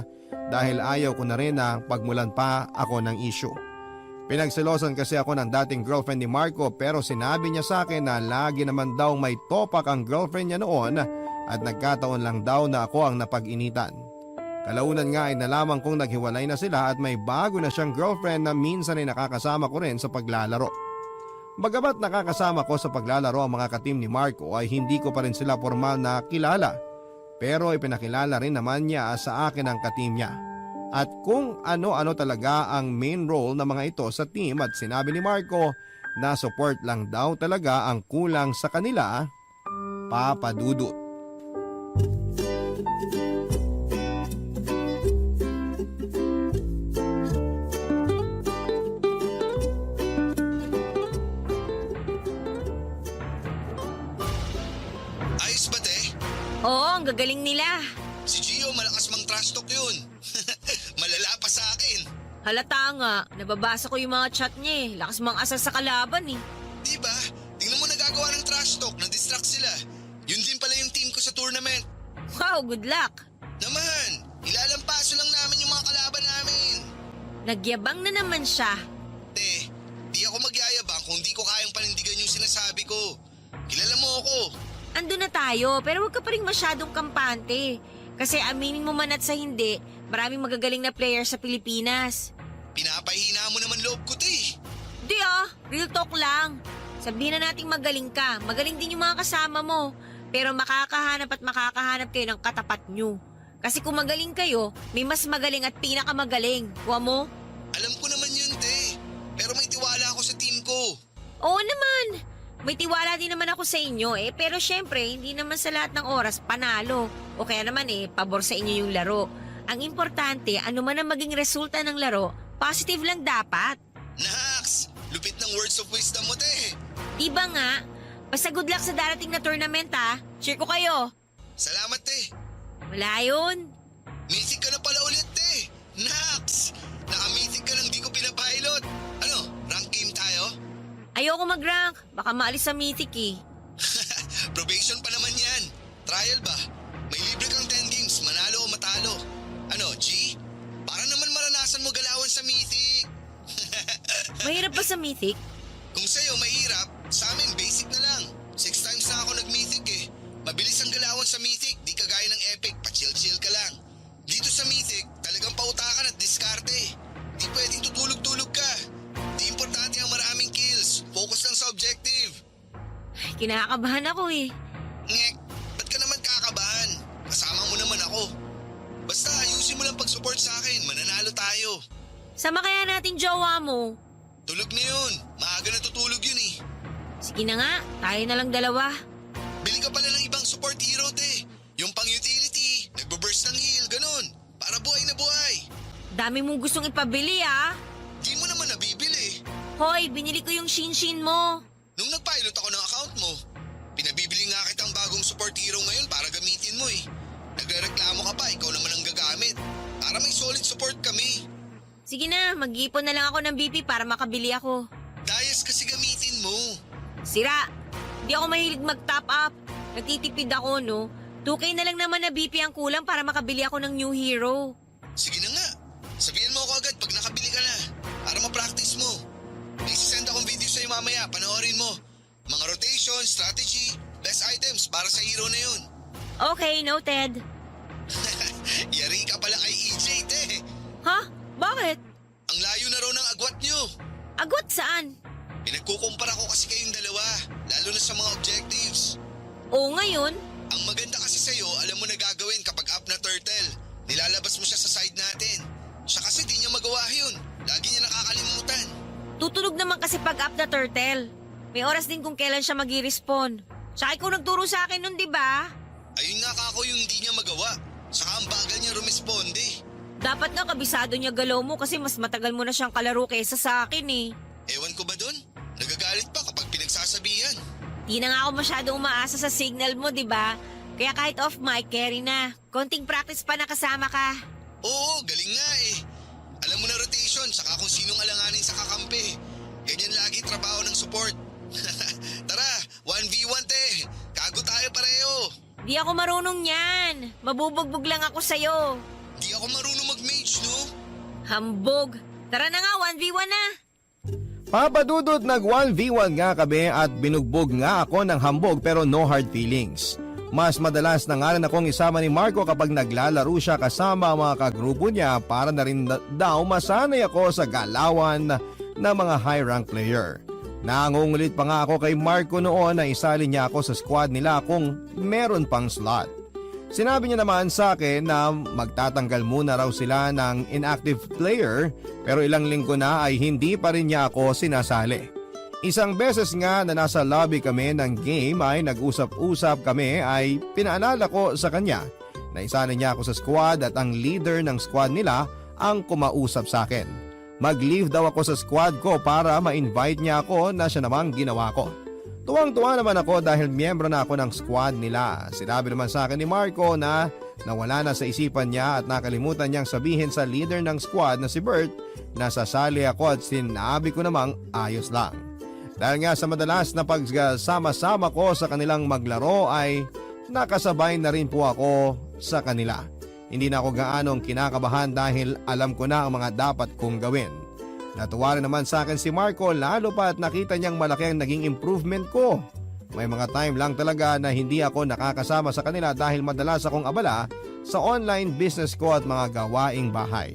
dahil ayaw ko na rin na pagmulan pa ako ng issue. Pinagselosan kasi ako ng dating girlfriend ni Marco pero sinabi niya sa akin na lagi naman daw may topak ang girlfriend niya noon at nagkataon lang daw na ako ang napag-initan. Kalaunan nga ay nalaman kong naghiwalay na sila at may bago na siyang girlfriend na minsan ay nakakasama ko rin sa paglalaro. Bagamat nakakasama ko sa paglalaro ang mga katim ni Marco ay hindi ko pa rin sila formal na kilala. Pero ipinakilala rin naman niya sa akin ang katim niya. At kung ano-ano talaga ang main role ng mga ito sa team at sinabi ni Marco na support lang daw talaga ang kulang sa kanila, Papa Dudut. Ayos ba, te? Oo, ang gagaling nila. Si Gio, malakas mang trash talk yun. Malala pa sa akin. Halata nga, nababasa ko yung mga chat niya eh. Lakas mang asal sa kalaban eh. Diba? Tingnan mo nagagawa ng trash talk, na-distract sila. Yun din pala yung team ko sa tournament. Wow, good luck. Naman, ilalampaso lang namin yung mga kalaban namin. Nagyabang na naman siya. Te, di ako magyayabang kung di ko kayang panindigan yung sinasabi ko. Kilala mo ako. Andun na tayo, pero wag ka pa rin masyadong kampante. Kasi aminin mo man at sa hindi, maraming magagaling na player sa Pilipinas. Pinapahina mo naman loob ko, te. Di real talk lang. Sabihin na nating magaling ka, magaling din yung mga kasama mo. Pero makakahanap kayo ng katapat nyo. Kasi kung magaling kayo, may mas magaling at pinakamagaling. Kuha mo? Alam ko naman yun, te. Pero may tiwala ako sa team ko. Oo naman. May tiwala din naman ako sa inyo eh. Pero syempre, hindi naman sa lahat ng oras panalo. O kaya naman pabor sa inyo yung laro. Ang importante, ano man ang maging resulta ng laro, positive lang dapat. Nax, lupit ng words of wisdom mo, te. Diba nga? Basta good luck sa darating na tournament ha. Cheer ko kayo. Salamat, te. Wala yun. Mythic ka na pala ulit, te. Nax, naka-mythic ka lang di ko pinapilot. Ano, rank game tayo? Ayoko mag-rank. Baka maalis sa mythic eh. Probation pa naman yan. Trial ba? May libre kang 10 games, manalo o matalo. Ano, G? Para naman maranasan mo galawan sa Mythic. Mahirap ba sa Mythic? Kung sa'yo mahirap, sa amin basic na lang. 6 times na ako nag-Mythic eh. Mabilis ang galawan sa Mythic, di kagaya ng Epic, pa-chill-chill ka lang. Dito sa Mythic, talagang pautakan at diskarte. Di pwedeng tutulog-tulog ka. Di importante ang maraming kills, focus lang sa objective. Kinakabahan ako eh. Ngek, ba't ka naman kakabahan? Kasama mo naman ako. Basta ayusin mo lang pag-support sa akin, mananalo tayo. Sama kaya natin jowa mo. Tulog na yun, maaga na tutulog yun eh. Sige na nga, tayo na lang dalawa. Bili ka pala ng ibang support hero, te. Yung pang-utility, nagbo-burst ng heal, ganun. Para buhay na buhay. Dami mong gustong ipabili ah. Di mo naman nabibili. Hoy, binili ko yung Shinshin mo. Nung nag-pilot ako ng account mo, pinabibili nga kitang bagong support hero ngayon para gamitin mo eh. Nagrereklamo ka pa, ikaw naman ang gagamit. Para may solid support kami. Sige na, mag-iipon na lang ako ng BP para makabili ako. Dayas kasi gamitin mo. Sira, di ako mahilig mag-top up. Nagtitipid ako, no? 2K na lang naman na BP ang kulang para makabili ako ng new hero. Sige na nga. Sabihin mo ako agad pag nakabili ka na. Para ma-practice mo. May sisend akong video sa'yo mamaya, panoorin mo. Mga rotation, strategy, best items para sa hero na yun. Okay, noted. Yari ka pala kay EJ, te. Ha? Bakit? Ang layo na raw ng agwat nyo. Agwat saan? Pinagkukumpara ko kasi kayong dalawa, lalo na sa mga objectives. Oo, ngayon. Ang maganda kasi sa'yo, alam mo na gagawin kapag up na turtle. Nilalabas mo siya sa side natin. Siya kasi di niya magawa yun. Lagi niya nakakalimutan. Tutulog naman kasi pag up na turtle. May oras din kung kailan siya mag-respawn. Tsaka ikaw nagturo sa akin nun, di ba? Ayun nga kako yung di niya magawa. Saka ang bagal niya rumisponde. Dapat nga kabisado niya galaw mo kasi mas matagal mo na siyang kalaro kaysa sa akin eh. Ewan ko ba dun? Nagagalit pa kapag pinagsasabihan. Di na nga ako masyado umaasa sa signal mo, di ba? Kaya kahit off mic, carry na. Konting practice pa nakasama ka. Oo, galing nga eh. Alam mo na rotation, saka kung sinong alanganin sa kakampi. Ganyan lagi trabaho ng support. Tara, 1v1 te. Kago tayo pareho. Di ako marunong yan. Mabubugbog lang ako sa'yo. Di ako marunong mag-mage, no? Hambog. Tara na nga, 1v1 na. Papadudod nag 1v1 nga kami at binugbog nga ako ng hambog pero no hard feelings. Mas madalas na nga rin akong isama ni Marco kapag naglalaro siya kasama ang mga kagrupo niya para na rin daw masanay ako sa galawan ng mga high rank player. Nangungulit pa nga ako kay Marco noon na isali niya ako sa squad nila kung meron pang slot. Sinabi niya naman sa akin na magtatanggal muna raw sila ng inactive player pero ilang linggo na ay hindi pa rin niya ako sinasali. Isang beses nga na nasa lobby kami ng game ay nag-usap-usap kami ay pinaalala ko sa kanya na isali niya ako sa squad at ang leader ng squad nila ang kumausap sa akin. Mag-leave daw ako sa squad ko para ma-invite niya ako na siya namang ginawa ko. Tuwang-tuwa naman ako dahil miyembro na ako ng squad nila. Sinabi naman sa akin ni Marco na nawala na sa isipan niya at nakalimutan niyang sabihin sa leader ng squad na si Bert na sasali ako at sinabi ko namang ayos lang. Dahil nga sa madalas na pagsama-sama ko sa kanilang maglaro ay nakasabay na rin po ako sa kanila. Hindi na ako gaanong kinakabahan dahil alam ko na ang mga dapat kong gawin. Natuwa rin naman sa akin si Marco lalo pa at nakita niyang malaki ang naging improvement ko. May mga time lang talaga na hindi ako nakakasama sa kanila dahil madalas akong abala sa online business ko at mga gawaing bahay.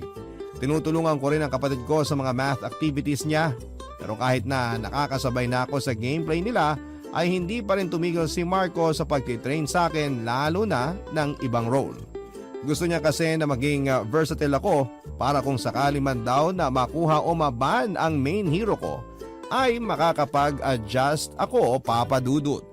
Tinutulungan ko rin ang kapatid ko sa mga math activities niya. Pero kahit na nakakasabay na ako sa gameplay nila ay hindi pa rin tumigil si Marco sa pagtitrain sa akin lalo na ng ibang role. Gusto niya kasi na maging versatile ako para kung sakali man daw na makuha o maban ang main hero ko ay makakapag-adjust ako papadudot.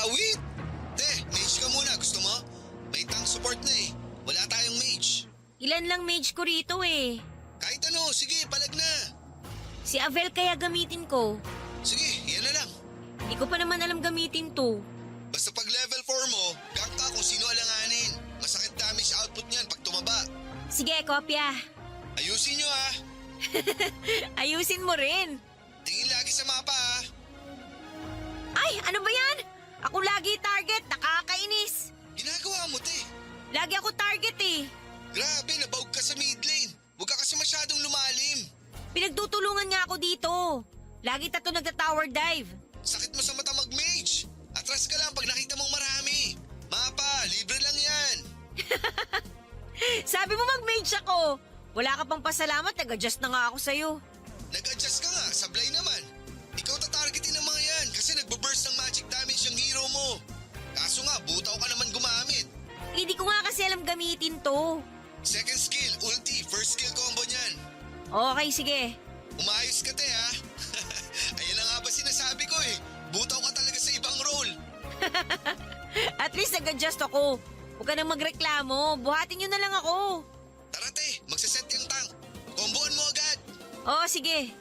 Wait! Te, mage ka muna. Gusto mo? May tank support na eh. Wala tayong mage. Ilan lang mage ko rito eh. Kahit ano, sige, palag na. Si Avel kaya gamitin ko. Sige, yan na lang. Hindi ko pa naman alam gamitin to. Basta pag level 4 mo, gang ka kung sino alanganin. Masakit damage output niyan pag tumaba. Sige, kopya. Ayusin nyo ha. Ayusin mo rin. Tingin lagi sa mapa ha. Ay, ano ba yan? Ako lagi target, nakakainis. Ginagawa mo, te. Lagi ako target eh. Grabe, nabaog ka sa mid lane. Huwag ka kasi masyadong lumalim. Pinagtutulungan nga ako dito. Lagi tato nagta-tower dive. Sakit mo sa mata mag-mage. Atras ka lang pag nakita mong marami. Mapa, libre lang yan. Sabi mo mag-mage ako. Wala ka pang pasalamat, nag-adjust na nga ako sa'yo. Nag-adjust ka nga, sablay naman. Ikaw tatargetin ng mga yan kasi nagbo-burst ng magic damage yung hero mo. Kaso nga, butaw ka naman gumamit. Hindi ko nga kasi alam gamitin to. Second skill, ulti, first skill combo niyan. Okay, sige. Umayos ka, te, ha? Ayan na nga ba sinasabi ko eh. Butaw ka talaga sa ibang role. At least nag-adjust ako. Huwag ka nang magreklamo. Buhatin nyo na lang ako. Tara, te, magsaset yung tank. Komboan mo agad. Oo, sige.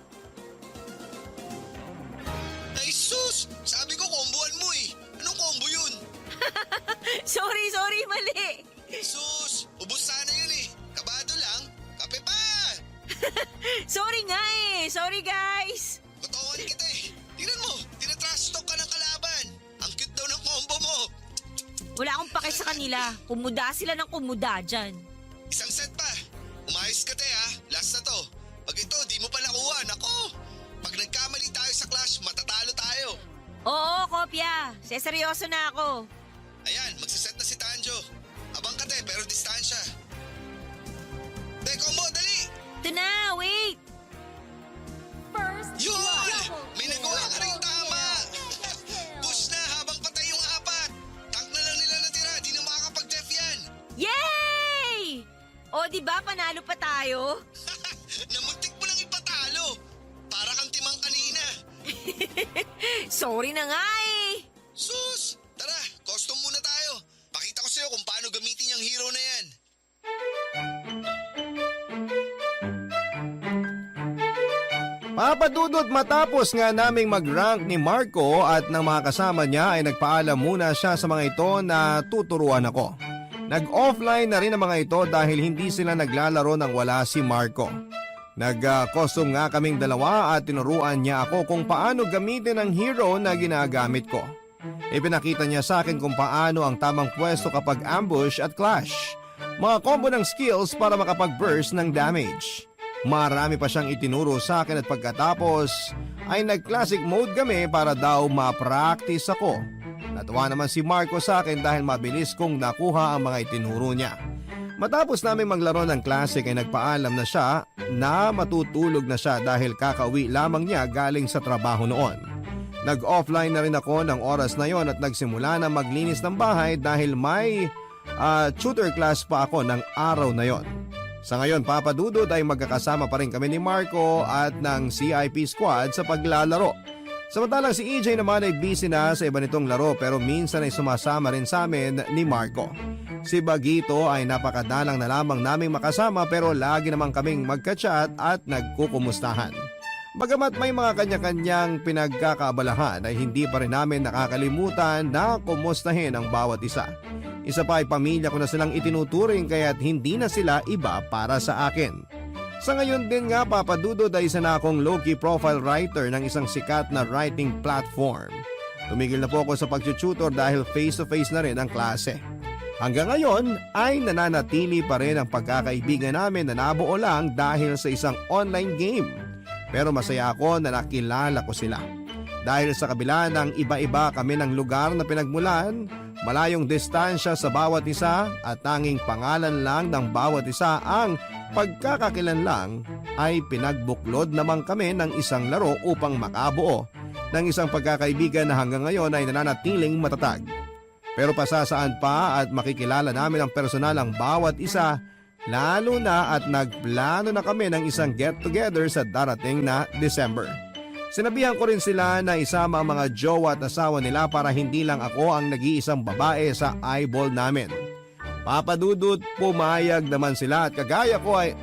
Ay, sus! Sabi ko komboan mo eh. Anong combo yun? Sorry, mali. Sus! Ubus sana yun eh. Kabado lang. Kape pa! Sorry nga eh. Sorry, guys. Kotawan kita eh. Tingnan mo, tinatrash talk ka ng kalaban. Ang cute daw ng combo mo. Wala akong pake sa kanila. Kumuda sila ng kumuda dyan. Isang set pa. Umayos ka, te, ha? Last na to. Pag ito, di mo pa nakuha. Nako! Pag nagkamali tayo sa clash, matatalo tayo. Oo, kopya. Seryoso na ako. Ayan, magsiset na si Tanjo. Abang ka, te, pero distansya. Te, combo, dali! Ito na, wait. First Yun! blood. May nagawa ka rin tama! Push na habang patay yung apat. Tank na lang nila natira, di na makakapag-def yan. Yay! O, di ba panalo pa tayo? Namuntik mo lang ipatalo. Para kang timang kanina. Sorry na nga eh. Sus! Tara, custom muna tayo. Pakita ko sa'yo kung paano gamitin yung hero na yan. Papadudot matapos nga naming mag-rank ni Marco at ng mga kasama niya ay nagpaalam muna siya sa mga ito na tuturuan ako. Nag-offline na rin ang mga ito dahil hindi sila naglalaro nang wala si Marco. Nag-custom nga kaming dalawa at tinuruan niya ako kung paano gamitin ang hero na ginagamit ko. Ipinakita niya sa akin kung paano ang tamang pwesto kapag ambush at clash. Mga combo ng skills para makapag-burst ng damage. Marami pa siyang itinuro sa akin at pagkatapos ay nag-classic mode kami para daw ma-practice ako. Natuwa naman si Marco sa akin dahil mabilis kong nakuha ang mga itinuro niya. Matapos namin maglaro ng classic ay nagpaalam na siya na matutulog na siya dahil kakauwi lamang niya galing sa trabaho noon. Nag-offline na rin ako ng oras na yon at nagsimula na maglinis ng bahay dahil may tutor class pa ako ng araw na yon. Sa ngayon, papadudod ay magkakasama pa rin kami ni Marco at ng CIP squad sa paglalaro. Samantalang si EJ naman ay busy na sa iba nitong laro pero minsan ay sumasama rin sa amin ni Marco. Si Bagito ay napakadalang na lamang naming makasama pero lagi naman kaming magka-chat at nagkukumustahan. Bagamat may mga kanya-kanyang pinagkakaabalahan ay hindi pa rin namin nakakalimutan na kumustahin ang bawat isa. Isa pa ay pamilya ko na silang itinuturing kaya't hindi na sila iba para sa akin. Sa ngayon din nga papadudod ay isa na akong low-key profile writer ng isang sikat na writing platform. Tumigil na po ako sa pag-tutor dahil face-to-face na rin ang klase. Hanggang ngayon ay nananatili pa rin ang pagkakaibigan namin na nabuo lang dahil sa isang online game. Pero masaya ako na nakilala ko sila. Dahil sa kabila ng iba-iba kami ng lugar na pinagmulan, malayong distansya sa bawat isa at tanging pangalan lang ng bawat isa ang pagkakakilanlang ay pinagbuklod naman kami ng isang laro upang makabuo ng isang pagkakaibigan na hanggang ngayon ay nananatiling matatag. Pero pasasaan pa at makikilala namin ang personal ang bawat isa, lalo na at nagplano na kami ng isang get-together sa darating na December. Sinabihan ko rin sila na isama ang mga jowa at asawa nila para hindi lang ako ang nag-iisang babae sa eyeball namin. Papadudot, pumayag naman sila at kagaya ko ay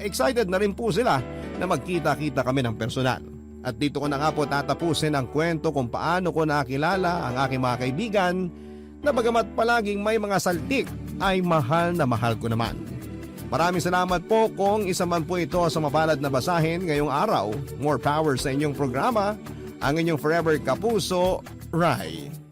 excited na rin po sila na magkita-kita kami ng personal. At dito ko na nga po tatapusin ang kwento kung paano ko nakilala ang aking mga kaibigan na bagamat palaging may mga saltik ay mahal na mahal ko naman. Maraming salamat po kung isa man po ito sa mapalad na basahin ngayong araw. More power sa inyong programa, ang inyong forever kapuso, Rai.